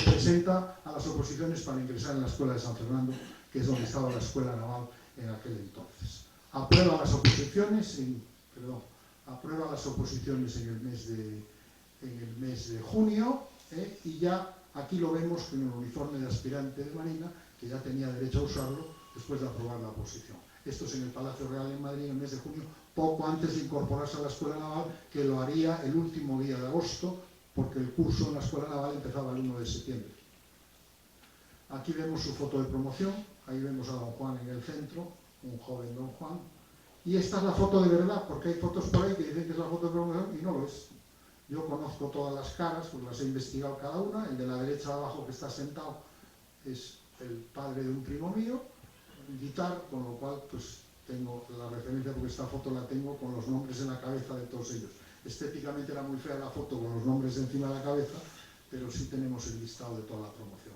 Speaker 6: presenta a las oposiciones para ingresar en la escuela de San Fernando, que es donde estaba la escuela naval en aquel entonces. Aprueba las oposiciones en el mes de junio, y ya aquí lo vemos con el uniforme de aspirante de marina, que ya tenía derecho a usarlo después de aprobar la oposición. Esto es en el Palacio Real en Madrid en el mes de junio, poco antes de incorporarse a la escuela naval, que lo haría el último día de agosto, porque el curso en la escuela naval empezaba el 1 de septiembre. Aquí vemos su foto de promoción, ahí vemos a Don Juan en el centro, un joven Don Juan, y esta es la foto de verdad, porque hay fotos por ahí que dicen que es la foto de promoción y no lo es. Yo conozco todas las caras, pues las he investigado cada una. El de la derecha abajo que está sentado es el padre de un primo mío, militar, con lo cual pues tengo la referencia, porque esta foto la tengo con los nombres en la cabeza de todos ellos. Estéticamente era muy fea la foto con los nombres encima de la cabeza, pero sí tenemos el listado de toda la promoción.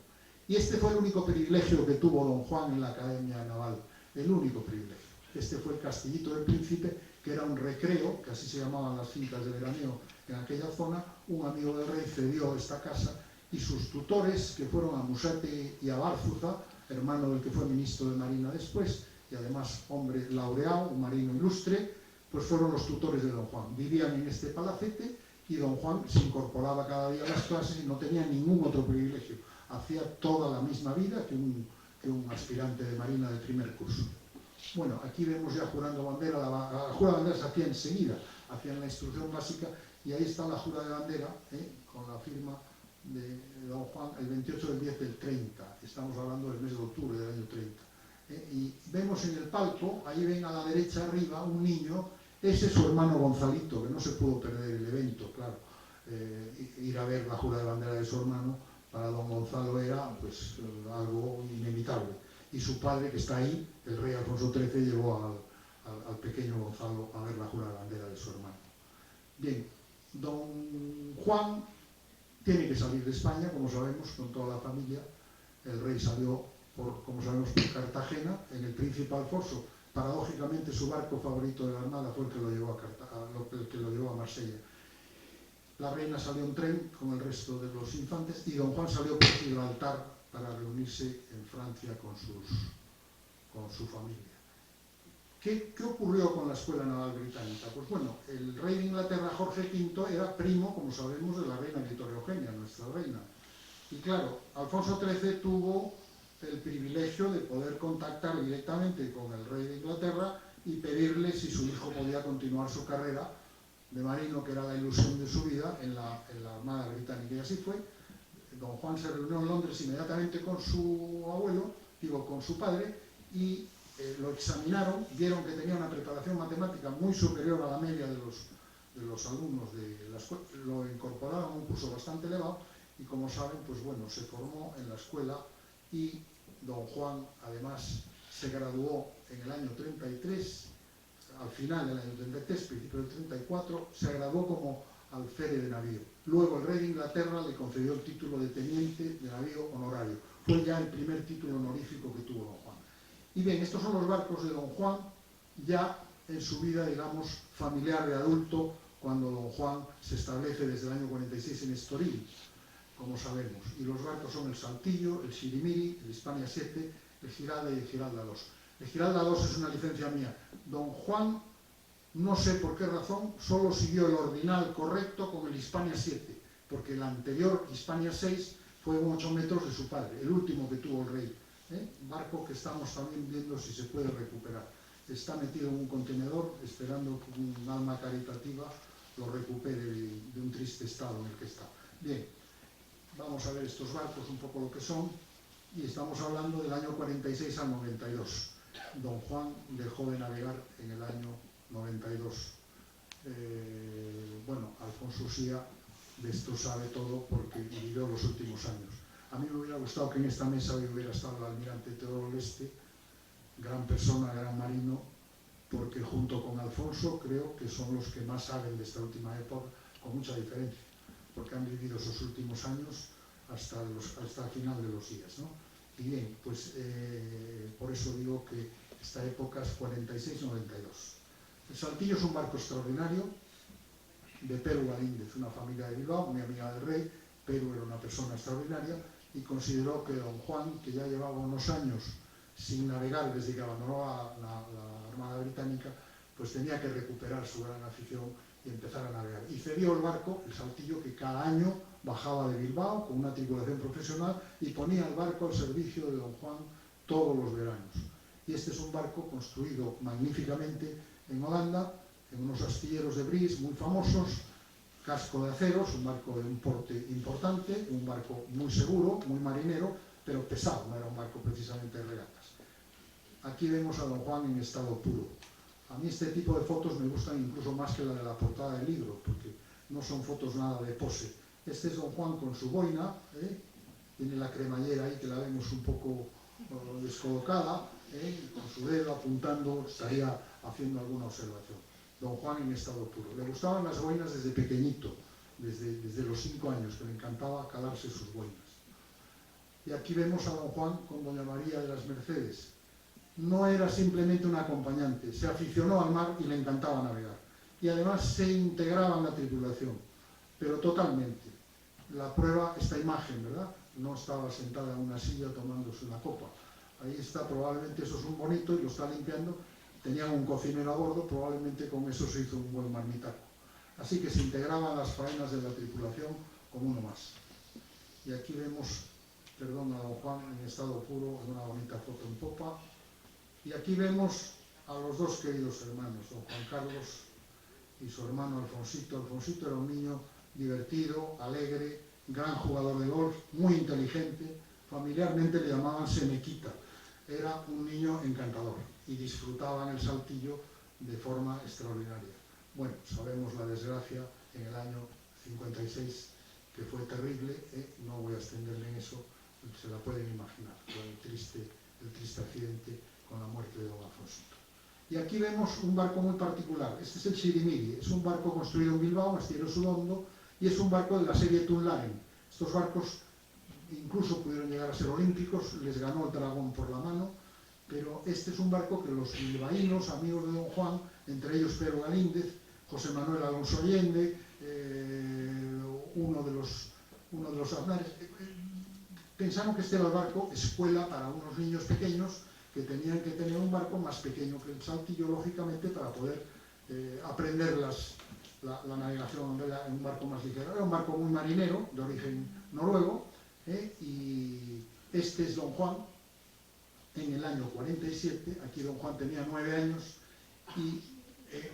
Speaker 6: Y este fue el único privilegio que tuvo Don Juan en la Academia Naval, el único privilegio. Este fue el Castillito del Príncipe, que era un recreo, que así se llamaban las fincas de veraneo en aquella zona. Un amigo del rey cedió esta casa, y sus tutores, que fueron a Musate y a Bárzuza, hermano del que fue ministro de Marina después, y además hombre laureado, un marino ilustre, pues fueron los tutores de Don Juan. Vivían en este palacete, y Don Juan se incorporaba cada día a las clases y no tenía ningún otro privilegio. Hacía toda la misma vida que un aspirante de marina de primer curso. Bueno, aquí vemos ya jurando bandera. La jura de bandera se hacía enseguida, hacían la instrucción básica, y ahí está la jura de bandera, con la firma de Don Juan, el 28 del 10 del 30. Estamos hablando del mes de octubre del año 30. Y vemos en el palco, ahí ven a la derecha arriba, un niño. Ese es su hermano Gonzalito, que no se pudo perder el evento, claro, ir a ver la jura de bandera de su hermano, para don Gonzalo era pues algo inevitable. Y su padre, que está ahí, el rey Alfonso XIII, llevó al pequeño Gonzalo a ver la jura de bandera de su hermano. Bien, don Juan tiene que salir de España, como sabemos, con toda la familia. El rey salió, como sabemos, por Cartagena. En el Príncipe Alfonso, paradójicamente, su barco favorito de la Armada fue el que lo llevó a Marsella. La reina salió en tren con el resto de los infantes y don Juan salió por Gibraltar para reunirse en Francia con su familia. ¿Qué ocurrió con la Escuela Naval Británica? Pues bueno, el rey de Inglaterra, Jorge V, era primo, como sabemos, de la reina Victoria Eugenia, nuestra reina. Y claro, Alfonso XIII tuvo el privilegio de poder contactar directamente con el rey de Inglaterra y pedirle si su hijo podía continuar su carrera de marino, que era la ilusión de su vida, en la Armada Británica. Y así fue. Don Juan se reunió en Londres inmediatamente con su abuelo, con su padre, y lo examinaron, vieron que tenía una preparación matemática muy superior a la media de los alumnos de la escuela, lo incorporaron a un curso bastante elevado y, como saben, pues bueno, se formó en la escuela y don Juan además se graduó en el año 33, al final del año 33, principio del 34, se graduó como alférez de navío. Luego el rey de Inglaterra le concedió el título de teniente de navío honorario. Fue ya el primer título honorífico que tuvo don Juan. Y bien, estos son los barcos de don Juan, ya en su vida, digamos, familiar de adulto, cuando don Juan se establece desde el año 46 en Estoril, como sabemos. Y los barcos son el Saltillo, el Sirimiri, el Hispania 7, el Giralda y el Giralda 2. El Giralda 2 es una licencia mía. Don Juan, no sé por qué razón, solo siguió el ordinal correcto con el Hispania 7, porque el anterior, Hispania 6, fue 8 metros de su padre, el último que tuvo el rey. Barco que estamos también viendo si se puede recuperar. Está metido en un contenedor esperando que un alma caritativa lo recupere de un triste estado en el que está. Bien, vamos a ver estos barcos un poco lo que son, y estamos hablando del año 46 al 92. Don Juan dejó de navegar en el año 92. Bueno, Alfonso Uxía de esto sabe todo porque vivió los últimos años. A mí me hubiera gustado que en esta mesa hoy hubiera estado el almirante Teodoro Leste, gran persona, gran marino, porque junto con Alfonso creo que son los que más saben de esta última época, con mucha diferencia, porque han vivido esos últimos años hasta el final de los días, ¿no? Y bien, pues por eso digo que esta época es 46-92. El Saltillo es un barco extraordinario, de Peru Galíndez, una familia de Bilbao, muy amiga del rey. Peru era una persona extraordinaria y consideró que don Juan, que ya llevaba unos años sin navegar desde que abandonó la Armada Británica, pues tenía que recuperar su gran afición y empezar a navegar. Y cedió el barco, el Saltillo, que cada año bajaba de Bilbao con una tripulación profesional y ponía el barco al servicio de don Juan todos los veranos. Y este es un barco construido magníficamente en Holanda, en unos astilleros de bris muy famosos, casco de acero, es un barco de un porte importante, un barco muy seguro, muy marinero, pero pesado, no era un barco precisamente de regatas. Aquí vemos a don Juan en estado puro. A mí este tipo de fotos me gustan incluso más que la de la portada del libro, porque no son fotos nada de pose. Este es don Juan con su boina, tiene la cremallera ahí que la vemos un poco descolocada, con su dedo apuntando, estaría haciendo alguna observación. Don Juan en estado puro. Le gustaban las boinas desde pequeñito, desde los 5 años, que le encantaba calarse sus boinas. Y aquí vemos a don Juan con doña María de las Mercedes. No era simplemente un acompañante, se aficionó al mar y le encantaba navegar. Y además se integraba en la tripulación, pero totalmente. La prueba, esta imagen, ¿verdad? No estaba sentada en una silla tomándose una copa. Ahí está, probablemente eso es un bonito y lo está limpiando. Tenían un cocinero a bordo, probablemente con eso se hizo un buen marmitaco. Así que se integraban las faenas de la tripulación con uno más. Y aquí vemos, perdón, a don Juan en estado puro, en una bonita foto en popa. Y aquí vemos a los dos queridos hermanos, don Juan Carlos y su hermano Alfonsito. Alfonsito era un niño divertido, alegre, gran jugador de golf, muy inteligente. Familiarmente le llamaban Senequita. Era un niño encantador y disfrutaba en el Saltillo de forma extraordinaria. Bueno, sabemos la desgracia en el año 56 que fue terrible, no voy a extenderme en eso, se la pueden imaginar, el triste accidente con la muerte de don Alfonsito. Y aquí vemos un barco muy particular, este es el Sirimiri, es un barco construido en Bilbao, astillero Sudondo, y es un barco de la serie Tunlaren. Estos barcos incluso pudieron llegar a ser olímpicos, les ganó el Dragón por la mano, pero este es un barco que los bilbaínos, amigos de don Juan, entre ellos Pedro Galíndez, José Manuel Alonso Allende, uno de los Aznares, pensaron que este era el barco escuela para unos niños pequeños que tenían que tener un barco más pequeño que el Saltillo, lógicamente, para poder aprender la navegación en un barco más ligero. Era un barco muy marinero, de origen noruego, y este es don Juan en el año 47, aquí don Juan tenía 9 años, y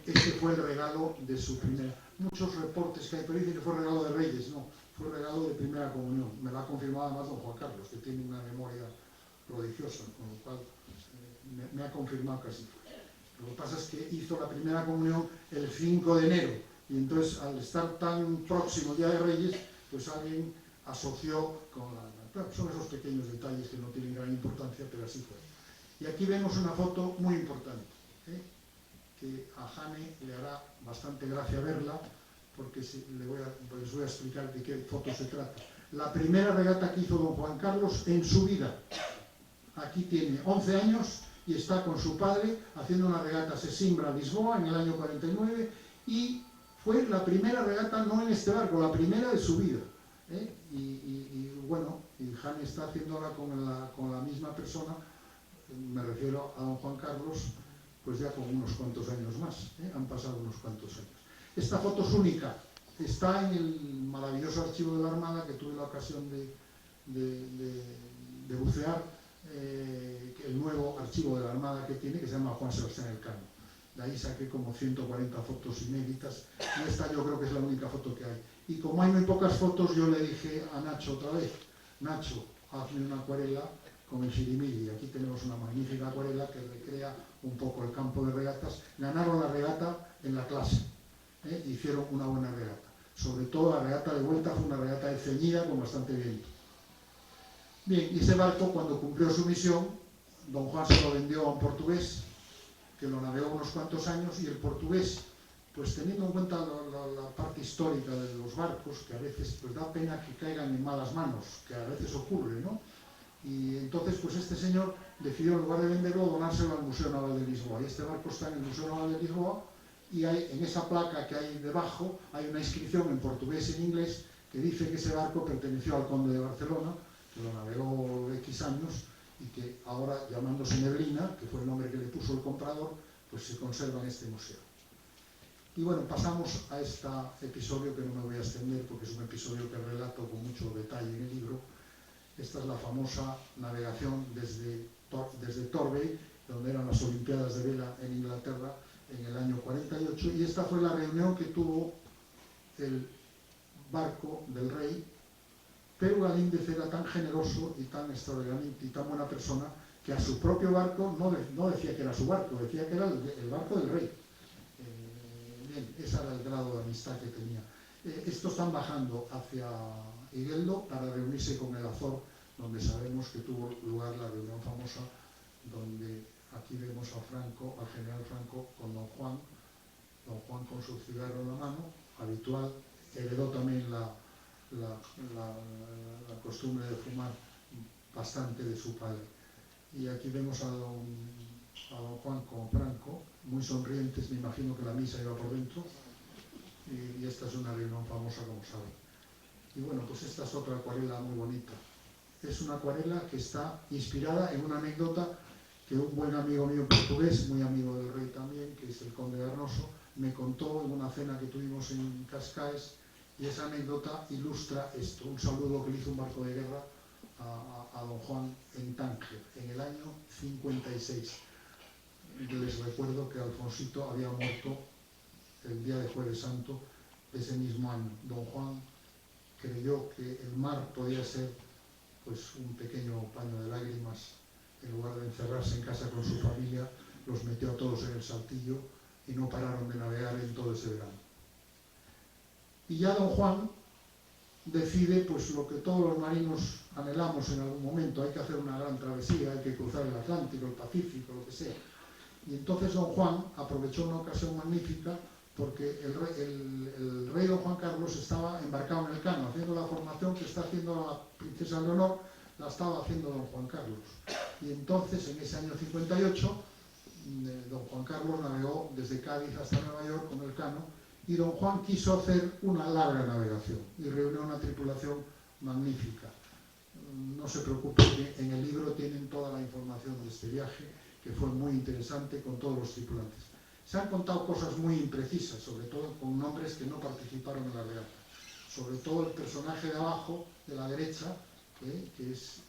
Speaker 6: este fue el regalo de su primera. Muchos reportes que hay, pero dicen que fue regalo de Reyes, no, fue regalo de primera comunión. Me lo ha confirmado además don Juan Carlos, que tiene una memoria prodigiosa, con lo cual me ha confirmado que así fue. Lo que pasa es que hizo la primera comunión el 5 de enero, y entonces al estar tan próximo el Día de Reyes, pues alguien asoció con claro, son esos pequeños detalles que no tienen gran importancia, pero así fue. Y aquí vemos una foto muy importante, que a Jane le hará bastante gracia verla, porque les voy a explicar de qué foto se trata. La primera regata que hizo don Juan Carlos en su vida. Aquí tiene 11 años y está con su padre haciendo una regata Sesimbra-Lisboa en el año 49, y fue la primera regata no en este barco, la primera de su vida. Y bueno, y Jane está haciéndola con la misma persona, me refiero a don Juan Carlos, pues ya con unos cuantos años más, han pasado unos cuantos años. Esta foto es única, está en el maravilloso archivo de la Armada, que tuve la ocasión de bucear, el nuevo archivo de la Armada que tiene, que se llama Juan Sebastián Elcano. De ahí saqué como 140 fotos inéditas, y esta yo creo que es la única foto que hay. Y como hay muy pocas fotos, yo le dije a Nacho otra vez, Nacho, hazme una acuarela con el Sirimiri. Aquí tenemos una magnífica acuarela que recrea un poco el campo de regatas. Ganaron la regata en la clase, hicieron una buena regata. Sobre todo la regata de vuelta fue una regata de ceñida con bastante viento. Bien, y ese barco, cuando cumplió su misión, don Juan se lo vendió a un portugués que lo navegó unos cuantos años, y el portugués, pues teniendo en cuenta la parte histórica de los barcos, que a veces pues da pena que caigan en malas manos, que a veces ocurre, ¿no? Y entonces pues este señor decidió, en lugar de venderlo, donárselo al Museo Naval de Lisboa, y este barco está en el Museo Naval de Lisboa, y en esa placa que hay debajo hay una inscripción en portugués y en inglés que dice que ese barco perteneció al conde de Barcelona, que lo navegó X años, y que ahora, llamándose Neblina, que fue el nombre que le puso el comprador, pues se conserva en este museo. Y bueno, pasamos a este episodio que no me voy a extender porque es un episodio que relato con mucho detalle en el libro. Esta es la famosa navegación desde Torbay, donde eran las Olimpiadas de Vela en Inglaterra en el año 48, y esta fue la reunión que tuvo el barco del rey. Pero Galíndez era tan generoso y tan extraordinariamente y tan buena persona que a su propio barco no decía que era su barco, decía que era el barco del rey. Bien, ese era el grado de amistad que tenía. Estos están bajando hacia Igueldo para reunirse con el Azor, donde sabemos que tuvo lugar la reunión famosa, donde aquí vemos a Franco, al general Franco, con don Juan con su cigarro en la mano, habitual, heredó también la costumbre de fumar bastante de su padre. Y aquí vemos a don Juan con Franco, muy sonrientes, me imagino que la misa iba por dentro, y esta es una reunión famosa, como saben. Y bueno, pues esta es otra acuarela muy bonita. Es una acuarela que está inspirada en una anécdota que un buen amigo mío portugués, muy amigo del rey también, que es el conde de Arnoso, me contó en una cena que tuvimos en Cascaes, y esa anécdota ilustra esto, un saludo que le hizo un barco de guerra a don Juan en Tánger, en el año 56. Les recuerdo que Alfonsito había muerto el día de Jueves Santo de ese mismo año. Don Juan creyó que el mar podía ser pues un pequeño paño de lágrimas. En lugar de encerrarse en casa con su familia, los metió a todos en el Saltillo y no pararon de navegar en todo ese verano. Y ya don Juan, decide pues lo que todos los marinos anhelamos en algún momento: hay que hacer una gran travesía, hay que cruzar el Atlántico, el Pacífico, lo que sea. Y entonces don Juan aprovechó una ocasión magnífica, porque el rey don Juan Carlos estaba embarcado en el Cano, haciendo la formación que está haciendo la princesa Leonor, la estaba haciendo don Juan Carlos. Y entonces, en ese año 58, don Juan Carlos navegó desde Cádiz hasta Nueva York con el Cano, y don Juan quiso hacer una larga navegación y reunió una tripulación magnífica. No se preocupe, que en el libro tienen toda la información de este viaje, que fue muy interesante, con todos los tripulantes. Se han contado cosas muy imprecisas, sobre todo con nombres que no participaron en la regata. Sobre todo el personaje de abajo, de la derecha, que es,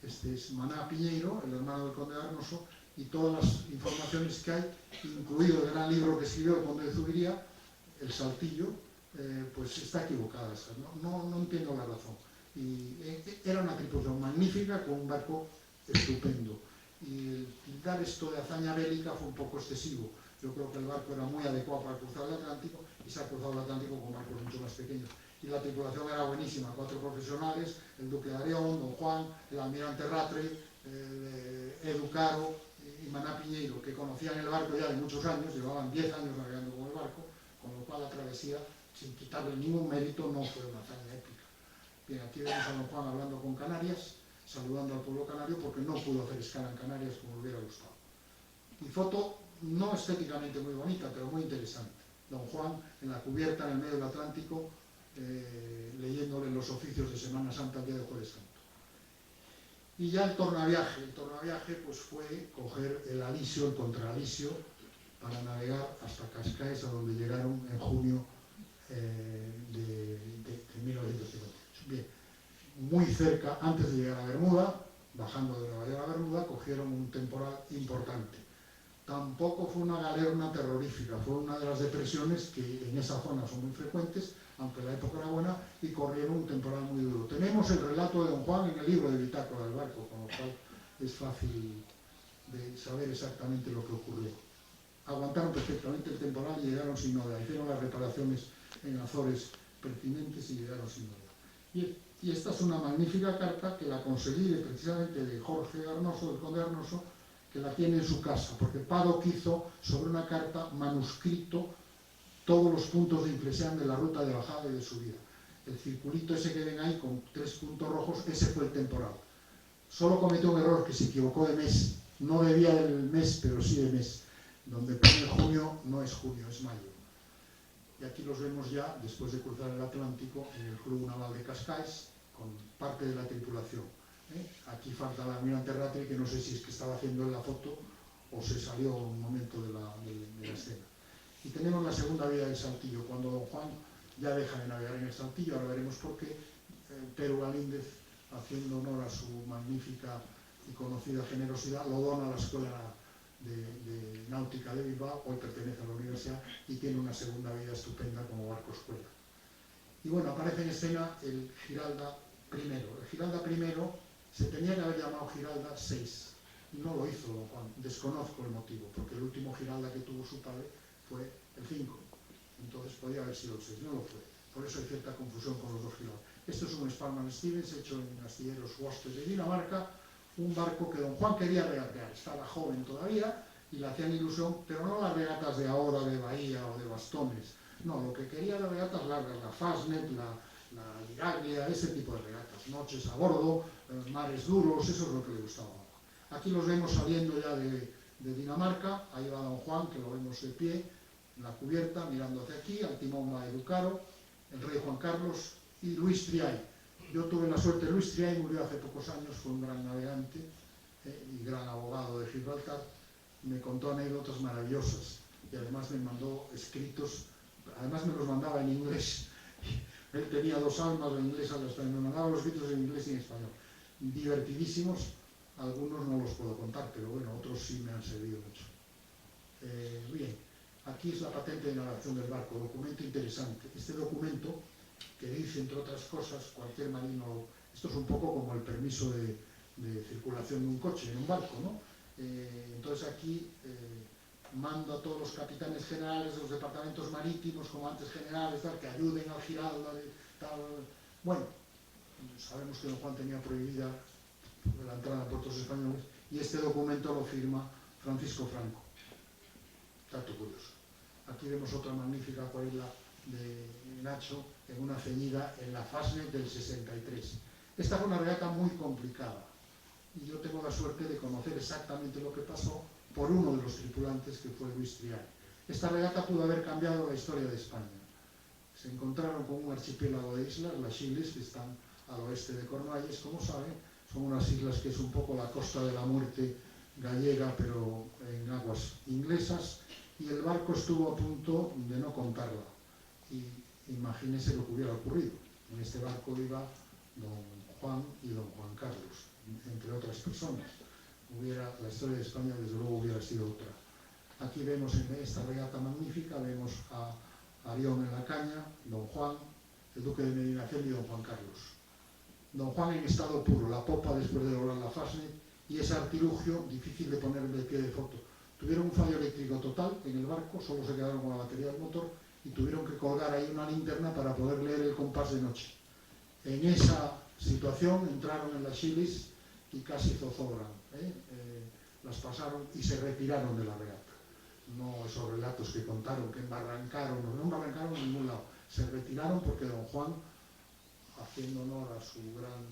Speaker 6: este es Maná Piñeiro, el hermano del conde de Arnoso, y todas las informaciones que hay, incluido el gran libro que escribió el conde de Zubiría, El Saltillo, pues está equivocada. No entiendo la razón. Y era una tripulación magnífica, con un barco estupendo. Y el tildar esto de hazaña bélica fue un poco excesivo. Yo creo que el barco era muy adecuado para cruzar el Atlántico, y se ha cruzado el Atlántico con barcos mucho más pequeños. Y la tripulación era buenísima: 4 profesionales, el duque de Arión, don Juan, el almirante Rattray, Edu Caro y Maná Piñeiro, que conocían el barco ya de muchos años, llevaban 10 años navegando con el barco, con lo cual la travesía, sin quitarle ningún mérito, no fue una hazaña épica. Bien, aquí vemos a don Juan hablando con Canarias, saludando al pueblo canario, porque no pudo hacer escala en Canarias como le hubiera gustado. Y foto no estéticamente muy bonita, pero muy interesante. Don Juan en la cubierta, en el medio del Atlántico, leyéndole los oficios de Semana Santa el día de Jueves Santo. Y ya el tornaviaje pues fue coger el alisio, el contraalisio, para navegar hasta Cascaes, a donde llegaron en junio de 1958. Bien, muy cerca, antes de llegar a Bermuda, bajando de Nueva York a Bermuda, cogieron un temporal importante. Tampoco fue una galerna terrorífica, fue una de las depresiones que en esa zona son muy frecuentes, aunque la época era buena, y corrieron un temporal muy duro. Tenemos el relato de don Juan en el libro de bitácora del barco, con lo cual es fácil de saber exactamente lo que ocurrió. Aguantaron perfectamente el temporal y llegaron sin novedad. Hicieron las reparaciones en Azores pertinentes y llegaron sin novedad. Y esta es una magnífica carta que la conseguí precisamente de Jorge Arnoso, del conde Arnoso, que la tiene en su casa, porque Paddock hizo sobre una carta manuscrito todos los puntos de inflexión de la ruta de bajada y de subida. El circulito ese que ven ahí con 3 puntos rojos, ese fue el temporal. Solo cometió un error, que se equivocó de mes. No de día del mes, pero sí de mes. Donde pone junio, no es junio, es mayo. Y aquí los vemos ya, después de cruzar el Atlántico, en el Club Naval de Cascais, con parte de la tripulación. Aquí falta el almirante Rattray, que no sé si es que estaba haciendo en la foto o se salió un momento de la escena. Y tenemos la segunda vida del Saltillo, cuando don Juan ya deja de navegar en el Saltillo. Ahora veremos por qué. Perú Galíndez, haciendo honor a su magnífica y conocida generosidad, lo dona a la Escuela de Náutica de Bilbao, hoy pertenece a la universidad, y tiene una segunda vida estupenda como barco escuela. Y bueno, aparece en escena el Giralda I. El Giralda I se tenía que haber llamado Giralda VI, no lo hizo don Juan, desconozco el motivo, porque el último Giralda que tuvo su padre fue el 5, entonces podía haber sido el 6, no lo fue. Por eso hay cierta confusión con los dos Giralda. Esto es un Sparman Stevens hecho en astilleros Worcester de Dinamarca, un barco que don Juan quería regatear. Estaba joven todavía y le hacían ilusión, pero no las regatas de ahora, de bahía o de bastones. No, lo que quería eran regatas largas, la Fastnet, la Iraglia, ese tipo de regatas. Noches a bordo, mares duros, eso es lo que le gustaba. Aquí los vemos saliendo ya de Dinamarca. Ahí va don Juan, que lo vemos de pie, en la cubierta, mirando hacia aquí. Al timón va Edu Caro, el rey Juan Carlos y Luis Triay. Yo tuve la suerte, Luis Triay murió hace pocos años, fue un gran navegante y gran abogado de Gibraltar. Me contó anécdotas maravillosas y además me mandó escritos, además me los mandaba en inglés. Él tenía 2 almas, la inglesa y la española. Me mandaba los escritos en inglés y en español. Divertidísimos, algunos no los puedo contar, pero bueno, otros sí me han servido mucho. Bien, aquí es la patente de navegación del barco, documento interesante. Este documento, que dice, entre otras cosas, cualquier marino, esto es un poco como el permiso de circulación de un coche en un barco, ¿no? Entonces aquí mando a todos los capitanes generales de los departamentos marítimos, comandantes generales, tal, que ayuden al Giralda tal. Bueno, sabemos que don Juan tenía prohibida la entrada a puertos españoles y este documento lo firma Francisco Franco. Dato curioso. Aquí vemos otra magnífica acuarela de Nacho en una ceñida en la Fastnet del 63. Esta fue una regata muy complicada y yo tengo la suerte de conocer exactamente lo que pasó por uno de los tripulantes, que fue Luis Triay. Esta regata pudo haber cambiado la historia de España. Se encontraron con un archipiélago de islas, las Chiles, que están al oeste de Cornualles, como saben, son unas islas que es un poco la Costa de la Muerte gallega, pero en aguas inglesas, y el barco estuvo a punto de no contarla. Y imagínense lo que hubiera ocurrido. En este barco iba don Juan y don Juan Carlos, entre otras personas. La historia de España, desde luego, hubiera sido otra. Aquí vemos en esta regata magnífica, vemos a Arión en la caña, don Juan, el duque de Medinaceli y don Juan Carlos. Don Juan en estado puro, la popa después de lograr la Fastnet, y ese artilugio difícil de poner de pie de foto. Tuvieron un fallo eléctrico total en el barco, solo se quedaron con la batería del motor y tuvieron que colgar ahí una linterna para poder leer el compás de noche. En esa situación entraron en las Chiles y casi zozobran. Las pasaron y se retiraron de la regata. No esos relatos que contaron, que embarrancaron, no embarrancaron en ningún lado. Se retiraron porque don Juan, haciendo honor a su gran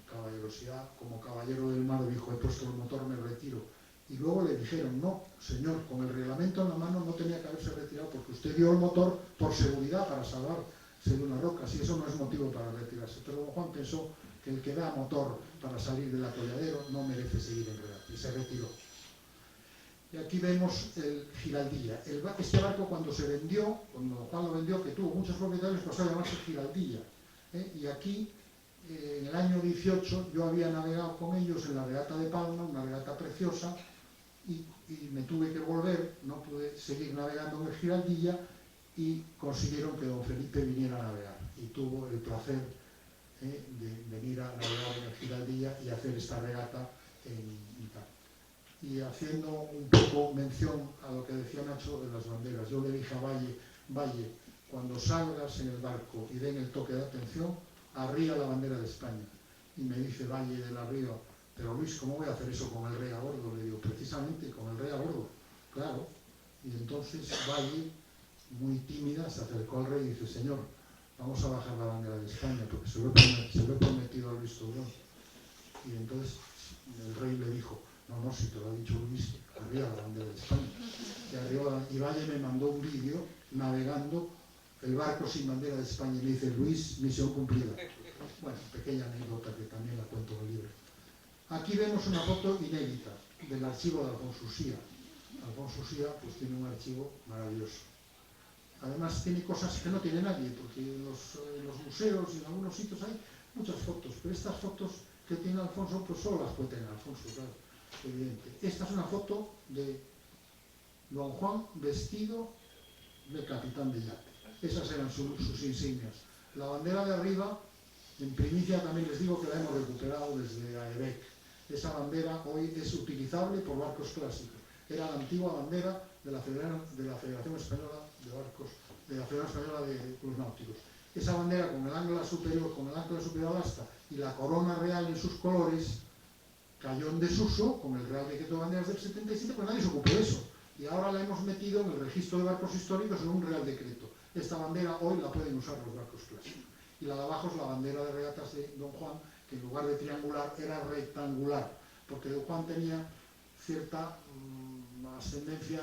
Speaker 6: caballerosidad, como caballero del mar, dijo: he puesto el motor, me retiro. Y luego le dijeron: no, señor, con el reglamento en la mano no tenía que haberse retirado, porque usted dio el motor por seguridad, para salvarse de una roca, si eso no es motivo para retirarse. Pero don Juan pensó que el que da motor para salir del atolladero no merece seguir en regata, y se retiró. Y aquí vemos el Giraldilla. Este barco, cuando se vendió, cuando Juan lo vendió, que tuvo muchos propietarios, pasó a llamarse Giraldilla. Y aquí, en el año 18, yo había navegado con ellos en la regata de Palma, una regata preciosa, y me tuve que volver, no pude seguir navegando en el Giraldilla, y consiguieron que don Felipe viniera a navegar. Y tuvo el placer de venir a navegar en el Giraldilla y hacer esta regata en Italia. Y haciendo un poco mención a lo que decía Nacho de las banderas, yo le dije a Valle, cuando salgas en el barco y den el toque de atención, arría la bandera de España. Y me dice Valle del Arrío: pero Luis, ¿cómo voy a hacer eso con el rey a bordo? Le digo: precisamente, con el rey a bordo, claro. Y entonces Valle, muy tímida, se acercó al rey y dice: señor, vamos a bajar la bandera de España, porque se lo he prometido a Luis Tourón. Y entonces el rey le dijo: no, si te lo ha dicho Luis, arriba la bandera de España. Y Valle me mandó un vídeo navegando el barco sin bandera de España y le dice: Luis, misión cumplida. Bueno, pequeña anécdota que también la cuento en el libro. Aquí vemos una foto inédita del archivo de Alfonso Uxía. Alfonso Uxía pues tiene un archivo maravilloso. Además tiene cosas que no tiene nadie, porque en los museos y en algunos sitios hay muchas fotos, pero estas fotos que tiene Alfonso pues solo las puede tener Alfonso, claro, evidente. Esta es una foto de don Juan vestido de capitán de yate. Esas eran sus insignias. La bandera de arriba, en primicia también les digo que la hemos recuperado desde AEBEC. Esa bandera hoy es utilizable por barcos clásicos. Era la antigua bandera de la Federación Española de Barcos, de la Federación Española de Clubes Náuticos. Esa bandera con el ancla superior al asta y la corona real en sus colores cayó en desuso con el Real Decreto de Banderas del 77, pues nadie se ocupó de eso. Y ahora la hemos metido en el registro de barcos históricos en un Real Decreto. Esta bandera hoy la pueden usar los barcos clásicos. Y la de abajo es la bandera de regatas de don Juan, que en lugar de triangular era rectangular, porque don Juan tenía cierta ascendencia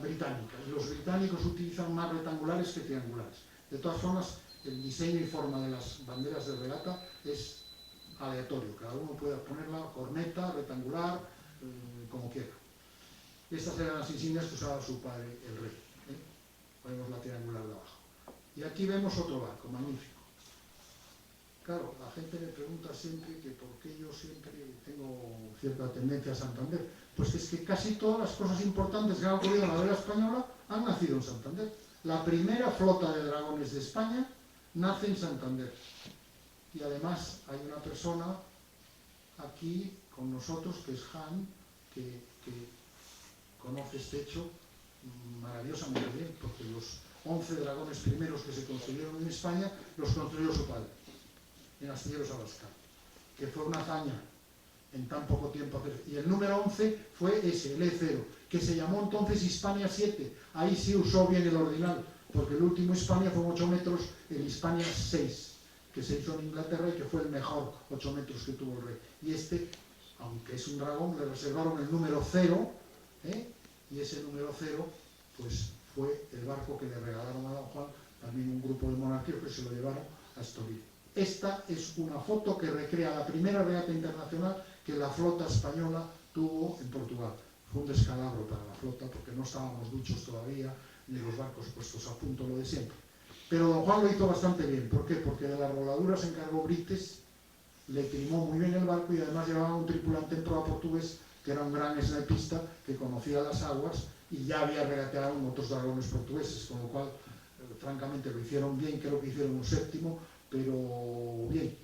Speaker 6: británica. Y los británicos utilizan más rectangulares que triangulares. De todas formas, el diseño y forma de las banderas de regata es aleatorio. Cada uno puede ponerla corneta, rectangular, como quiera. Estas eran las insignias que usaba su padre, el rey. Vemos la triangular de abajo. Y aquí vemos otro barco, magnífico. Claro, la gente me pregunta siempre que por qué yo siempre tengo cierta tendencia a Santander. Pues es que casi todas las cosas importantes que han ocurrido en la vela española han nacido en Santander. La primera flota de dragones de España nace en Santander. Y además hay una persona aquí con nosotros que es Han, que conoce este hecho maravillosamente bien, porque 11 dragones primeros que se construyeron en España, los construyó su padre, en Astilleros Abascal, que fue una hazaña en tan poco tiempo. Y el número 11 fue ese, el E0, que se llamó entonces Hispania 7. Ahí sí usó bien el ordinal, porque el último Hispania fue 8 metros, el Hispania 6, que se hizo en Inglaterra y que fue el mejor 8 metros que tuvo el rey. Y este, aunque es un dragón, le reservaron el número 0, y ese número 0 pues fue el barco que le regalaron a don Juan, también un grupo de monarquías que se lo llevaron a Estoril. Esta es una foto que recrea la primera regata internacional que la flota española tuvo en Portugal. Fue un descalabro para la flota porque no estábamos duchos todavía, ni los barcos puestos a punto, lo de siempre. Pero don Juan lo hizo bastante bien. ¿Por qué? Porque de las voladuras se encargó Brites, le trimó muy bien el barco y además llevaba un tripulante en proa portugués que era un gran snipista que conocía las aguas y ya había regateado en otros dragones portugueses, con lo cual, francamente, lo hicieron bien. Creo que hicieron un séptimo, pero bien,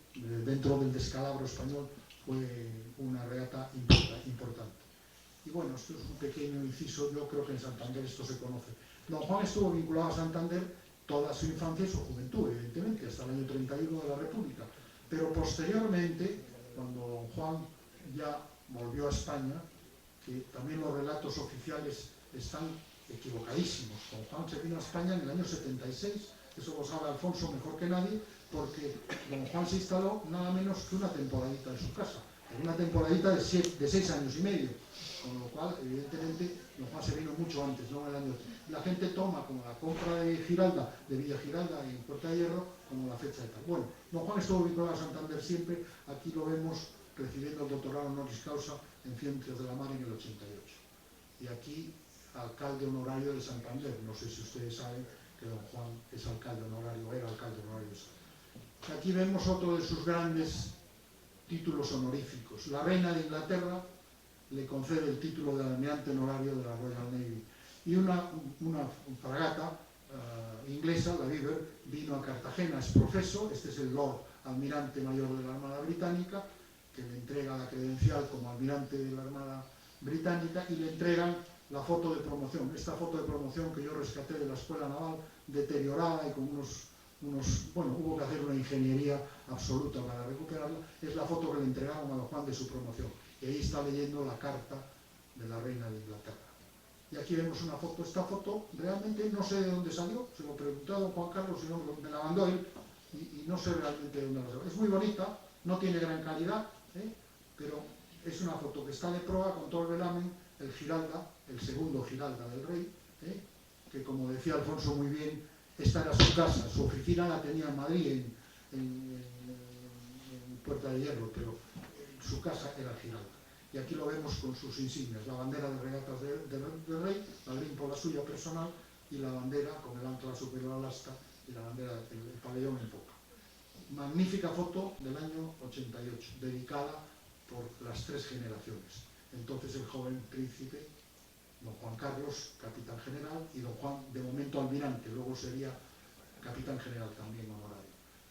Speaker 6: dentro del descalabro español fue una regata importante. Y bueno, esto es un pequeño inciso. Yo creo que en Santander esto se conoce. Don Juan estuvo vinculado a Santander toda su infancia y su juventud, evidentemente, hasta el año 31 de la República. Pero posteriormente, cuando don Juan ya volvió a España, que también los relatos oficiales están equivocadísimos. Don Juan se vino a España en el año 76, eso lo sabe Alfonso mejor que nadie, porque don Juan se instaló nada menos que una temporadita en su casa, en una temporadita de 6 años y medio, con lo cual, evidentemente, don Juan se vino mucho antes, no en el año. La gente toma como la compra de Giralda, de Villa Giralda en Puerta de Hierro, como la fecha de tal. Bueno, don Juan estuvo vinculado a Santander siempre. Aquí lo vemos recibiendo el doctorado honoris causa en Ciencias de la Mar en el 88. Y aquí, alcalde honorario de Santander. No sé si ustedes saben que don Juan es alcalde honorario, era alcalde honorario de Santander. Aquí vemos otro de sus grandes títulos honoríficos. La reina de Inglaterra le concede el título de almirante honorario de la Royal Navy. Y una fragata inglesa, la River, vino a Cartagena, es profeso. Este es el Lord Almirante Mayor de la Armada Británica, que le entrega la credencial como almirante de la Armada Británica y le entregan la foto de promoción. Esta foto de promoción que yo rescaté de la Escuela Naval, deteriorada y con bueno, hubo que hacer una ingeniería absoluta para recuperarla, es la foto que le entregaron a don Juan de su promoción. Y ahí está leyendo la carta de la reina de Inglaterra. Y aquí vemos una foto. Esta foto realmente no sé de dónde salió, se lo pregunté a don Juan Carlos y no, me la mandó él, y no sé realmente de dónde la salió. Es muy bonita, no tiene gran calidad, pero es una foto que está de proa con todo el velamen, el Giralda, el segundo Giralda del rey, que como decía Alfonso muy bien, esta era su casa. Su oficina la tenía en Madrid, en Puerta de Hierro, pero su casa era Giralda. Y aquí lo vemos con sus insignias, la bandera de regatas del rey, la Grimpo, la suya personal, y la bandera con el ancla superior al asta y la bandera del pabellón en popa. Magnífica foto del año 88, dedicada por las 3 generaciones. Entonces el joven príncipe, don Juan Carlos, capitán general, y don Juan, de momento almirante, luego sería capitán general también honorario.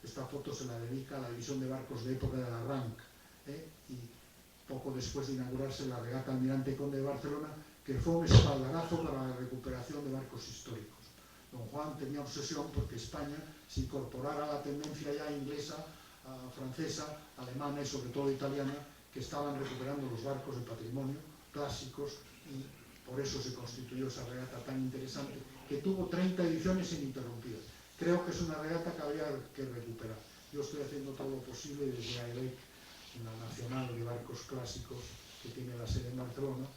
Speaker 6: Esta foto se la dedica a la división de barcos de época de la RANC, y poco después de inaugurarse la regata Almirante Conde de Barcelona, que fue un espaldarazo para la recuperación de barcos históricos. Don Juan tenía obsesión porque España se incorporara a la tendencia ya inglesa, francesa, alemana y sobre todo italiana, que estaban recuperando los barcos de patrimonio clásicos, y por eso se constituyó esa regata tan interesante, que tuvo 30 ediciones ininterrumpidas. Creo que es una regata que habría que recuperar. Yo estoy haciendo todo lo posible desde AELEC, la Nacional de Barcos Clásicos, que tiene la sede en Barcelona.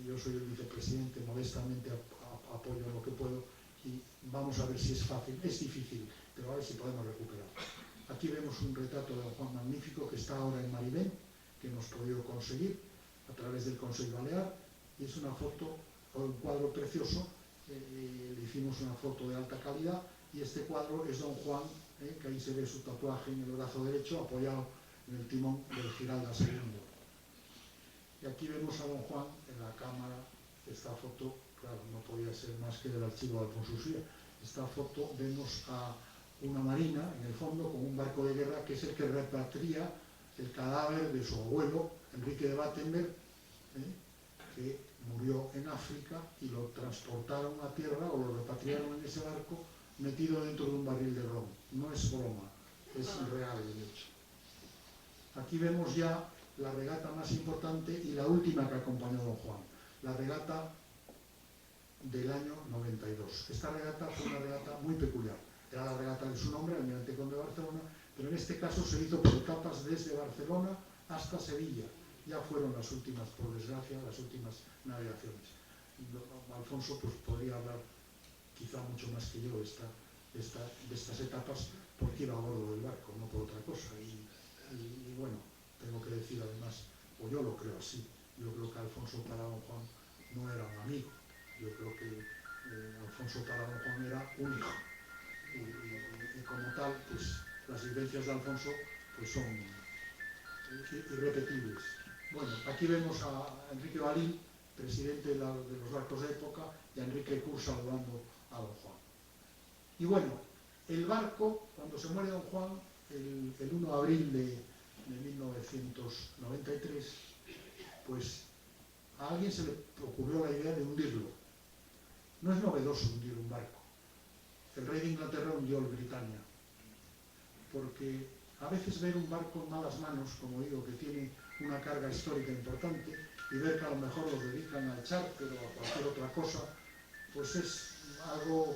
Speaker 6: Yo soy el vicepresidente, modestamente apoyo lo que puedo, y vamos a ver si es fácil. Es difícil, pero a ver si podemos recuperar. Aquí vemos un retrato de don Juan magnífico que está ahora en Maribén, que hemos podido conseguir a través del Consejo Balear, y es una foto, un cuadro precioso. Le hicimos una foto de alta calidad, y este cuadro es don Juan, que ahí se ve su tatuaje en el brazo derecho, apoyado en el timón del Giralda II. Y aquí vemos a don Juan en la cámara. Esta foto, claro, no podía ser más que del archivo de Alfonso Usía. Esta foto vemos a una marina en el fondo con un barco de guerra, que es el que repatria el cadáver de su abuelo, Enrique de Battenberg, que murió en África y lo transportaron a tierra o lo repatriaron en ese barco metido dentro de un barril de ron. No es broma, es real de hecho. Aquí vemos ya la regata más importante y la última que acompañó a don Juan, la regata del año 92. Esta regata fue una regata muy peculiar. Era la regata de su nombre, el Almirante Conde de Barcelona, pero en este caso se hizo por etapas desde Barcelona hasta Sevilla. Ya fueron las últimas, por desgracia, las últimas navegaciones. Alfonso pues podría hablar quizá mucho más que yo de estas etapas porque iba a bordo del barco, no por otra cosa. Y bueno, tengo que decir además, o yo lo creo así, yo creo que Alfonso para don Juan no era un amigo. Yo creo que Alfonso para don Juan era un hijo. Y como tal, pues las vivencias de Alfonso pues son irrepetibles. Bueno, aquí vemos a Enrique Balín, presidente de los barcos de época, y a Enrique Cur saludando a don Juan. Y bueno, el barco, cuando se muere don Juan, el 1 de abril de 1993, pues a alguien se le ocurrió la idea de hundirlo. No es novedoso hundir un barco. El rey de Inglaterra hundió el Britannia, porque a veces ver un barco en malas manos, como digo, que tiene una carga histórica importante, y ver que a lo mejor los dedican al charter o a cualquier otra cosa, pues es algo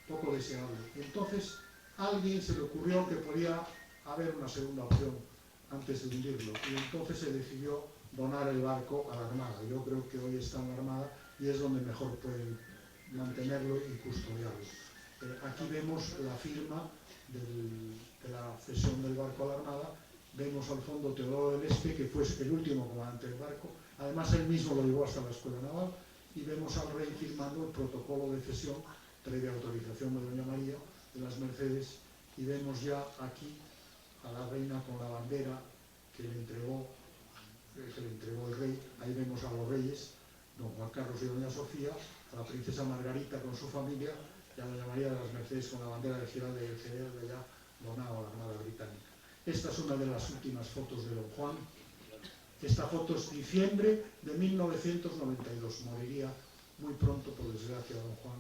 Speaker 6: poco deseable. Entonces, a alguien se le ocurrió que podía haber una segunda opción antes de hundirlo, y entonces se decidió donar el barco a la Armada. Yo creo que hoy está en la Armada y es donde mejor pueden mantenerlo y custodiarlo. Aquí vemos la firma de la cesión del barco a la Armada. Vemos al fondo Teodoro del Este, que fue el último comandante del barco. Además, él mismo lo llevó hasta la Escuela Naval. Y vemos al rey firmando el protocolo de cesión previa autorización de doña María de las Mercedes. Y vemos ya aquí a la reina con la bandera que le entregó el rey. Ahí vemos a los reyes, don Juan Carlos y doña Sofía, a la princesa Margarita con su familia y a doña María de las Mercedes con la bandera de Giral de ya donado a la Armada Británica. Esta es una de las últimas fotos de don Juan. Esta foto es diciembre de 1992. Moriría muy pronto, por desgracia, don Juan.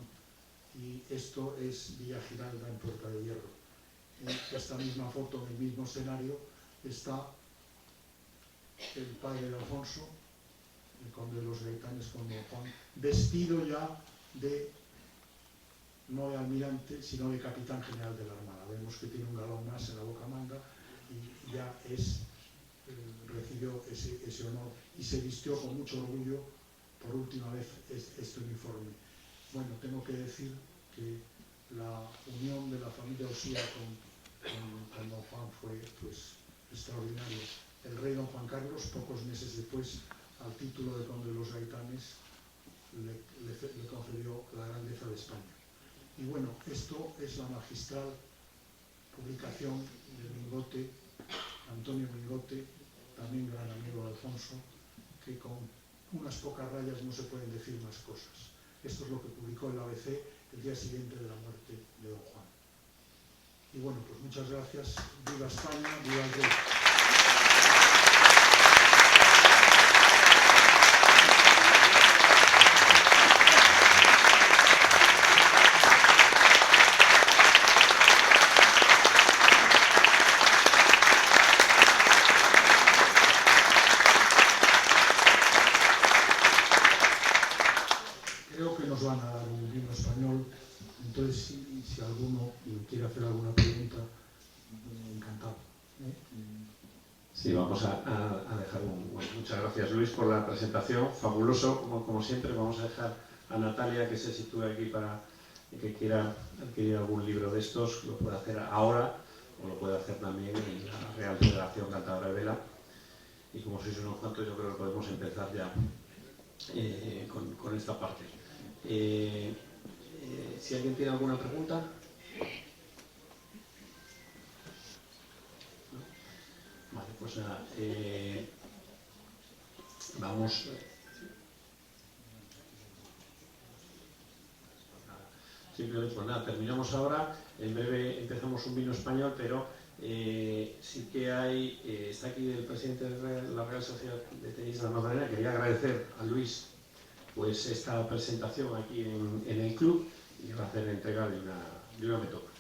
Speaker 6: Y esto es Villa Giralda en Puerta de Hierro. En esta misma foto, en el mismo escenario, está el padre de Alfonso, el conde de los Gaitanes, con don Juan, vestido ya no de almirante, sino de capitán general de la Armada. Vemos que tiene un galón más en la bocamanga y ya recibió ese honor y se vistió con mucho orgullo por última vez este uniforme. Bueno, tengo que decir que la unión de la familia Osía con don Juan fue pues extraordinaria. El rey don Juan Carlos, pocos meses después, al título de conde de los Gaitanes, le concedió la grandeza de España. Y bueno, esto es la magistral publicación de Mingote, Antonio Mingote, también gran amigo de Alfonso, que con unas pocas rayas no se pueden decir más cosas. Esto es lo que publicó el ABC el día siguiente de la muerte de don Juan. Y bueno, pues muchas gracias. Viva España, viva el rey. Creo que nos van a dar un libro español, entonces si alguno quiere hacer alguna pregunta, encantado.
Speaker 2: Sí, vamos a dejar bueno, muchas gracias Luis por la presentación, fabuloso, como siempre. Vamos a dejar a Natalia que se sitúe aquí para el que quiera adquirir algún libro de estos, lo puede hacer ahora o lo puede hacer también en la Real Federación Cántabra de Vela. Y como sois unos cuantos, yo creo que podemos empezar ya con esta parte. Si alguien tiene alguna pregunta. Vale, pues nada, vamos. Simplemente, pues nada, terminamos ahora. En breve empezamos un vino español, pero Sí que hay, está aquí el presidente de la Real Sociedad de Tenis de la Magdalena. Quería agradecer a Luis pues esta presentación aquí en el club y va a hacer entrega de una metopa.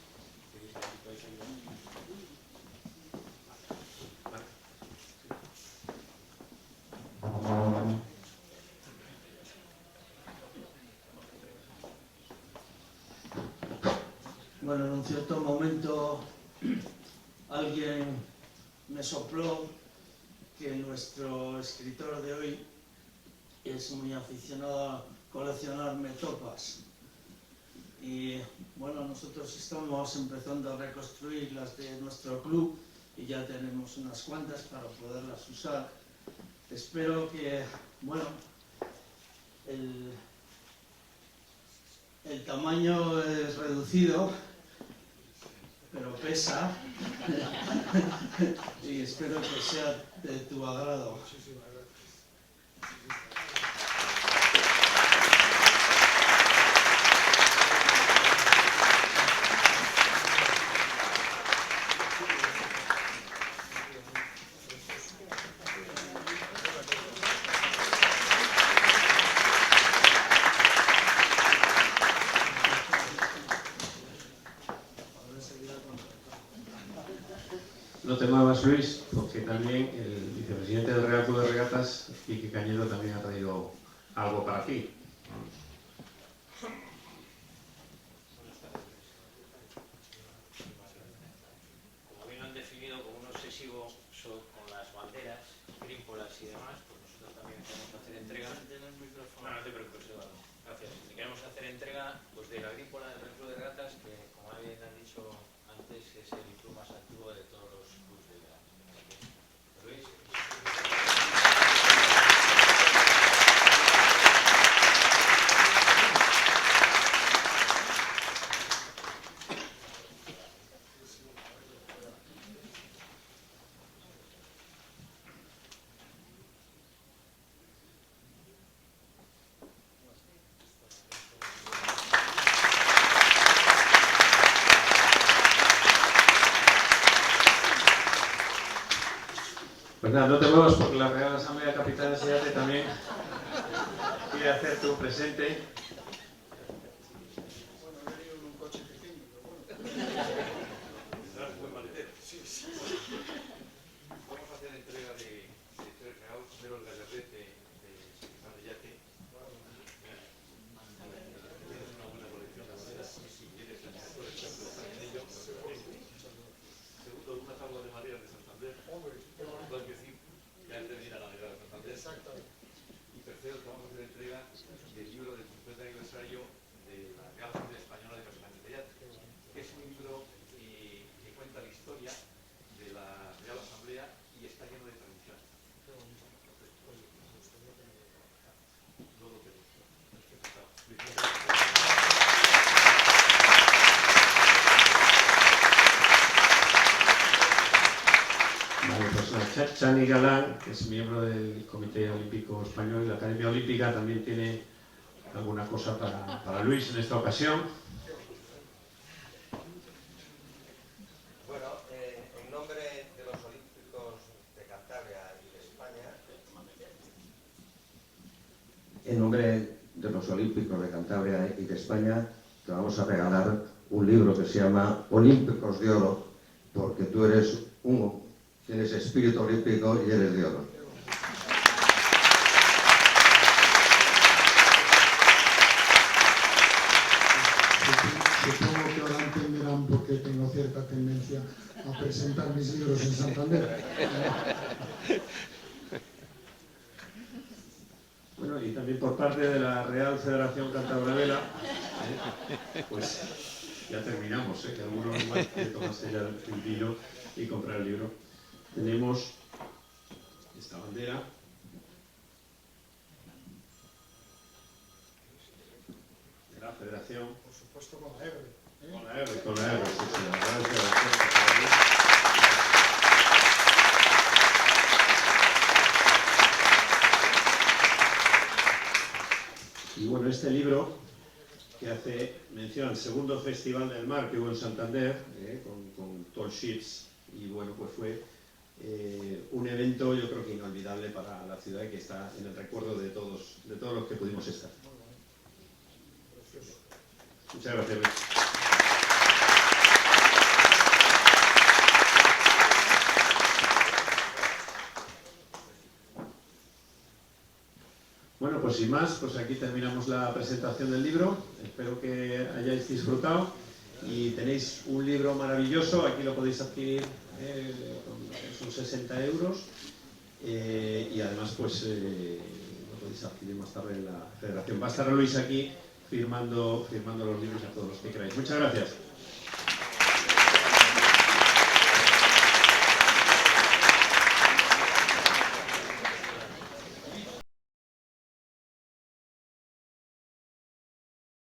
Speaker 1: Bueno, en un cierto momento alguien me sopló que nuestro escritor de hoy es muy aficionado a coleccionar metopas. Y bueno, nosotros estamos empezando a reconstruir las de nuestro club y ya tenemos unas cuantas para poderlas usar. Espero que, bueno, el tamaño es reducido, pero pesa y espero que sea de tu agrado.
Speaker 2: No te muevas, Luis, porque también el vicepresidente del Real Club de Regatas, Quique Cañedo, también ha traído algo para ti.
Speaker 7: Como bien lo han definido como un obsesivo con las banderas, grímpolas y demás, pues nosotros también queremos hacer entrega. No, no te preocupes, Eduardo. Gracias. Queremos hacer entrega pues, de la grímpola del Real Club de Regatas, que como bien han dicho antes, es el club más antiguo de todos los clubes de Regatas. Luis.
Speaker 2: Pues nada, no te muevas porque la Real Asamblea de Capitanes de Yate también quiere hacerte un presente.
Speaker 6: Bueno, he venido en un coche pequeño, pero bueno.
Speaker 5: Vamos a hacer entrega de tres regalos. Primero el gallardete de San Yate. Tienes una buena colección de maderas. Si quieres el por ejemplo, anillo. Segundo, una tabla de madera de Santander. Puedes decir que antes de ir a la Navidad de Santander.
Speaker 6: Exactamente.
Speaker 5: Y tercero, te vamos a hacer entrega del libro del 50 aniversario de la Real Asamblea Española de Capitanes de Yate. Es un libro que cuenta la historia de la Real Asamblea y está lleno de tradición. Luego te gusta.
Speaker 2: Vale, pues Chani Galán, que es miembro del Comité Olímpico Español y la Academia Olímpica, también tiene alguna cosa para Luis en esta ocasión.
Speaker 8: Bueno, en nombre de los Olímpicos de Cantabria y de España, en nombre de los Olímpicos de Cantabria y de España, te vamos a regalar un libro que se llama Olímpicos de Oro, porque tú eres tienes espíritu olímpico y eres de oro.
Speaker 6: Supongo que ahora entenderán por qué tengo cierta tendencia a presentar mis libros en Santander.
Speaker 2: Bueno, y también por parte de la Real Federación Cántabra Vela, pues ya terminamos, que algunos igual que tomarse ya el vino y comprar el libro. Tenemos esta bandera. De la Federación.
Speaker 6: Por supuesto con la R.
Speaker 2: Con la R, sí, sí, la Real Federación Cántabra Vela. Y bueno, este libro, que hace mención al segundo Festival del Mar que hubo en Santander, con Tall Ships
Speaker 9: y bueno, pues fue un evento yo creo que inolvidable para la ciudad y que está en el recuerdo de todos los que pudimos estar. Muchas gracias, Luis. Bueno, pues sin más, pues aquí terminamos la presentación del libro. Espero que hayáis disfrutado y tenéis un libro maravilloso. Aquí lo podéis adquirir, son 60 euros y además pues lo podéis adquirir más tarde en la Federación. Va a estar Luis aquí firmando los libros a todos los que queráis. Muchas gracias.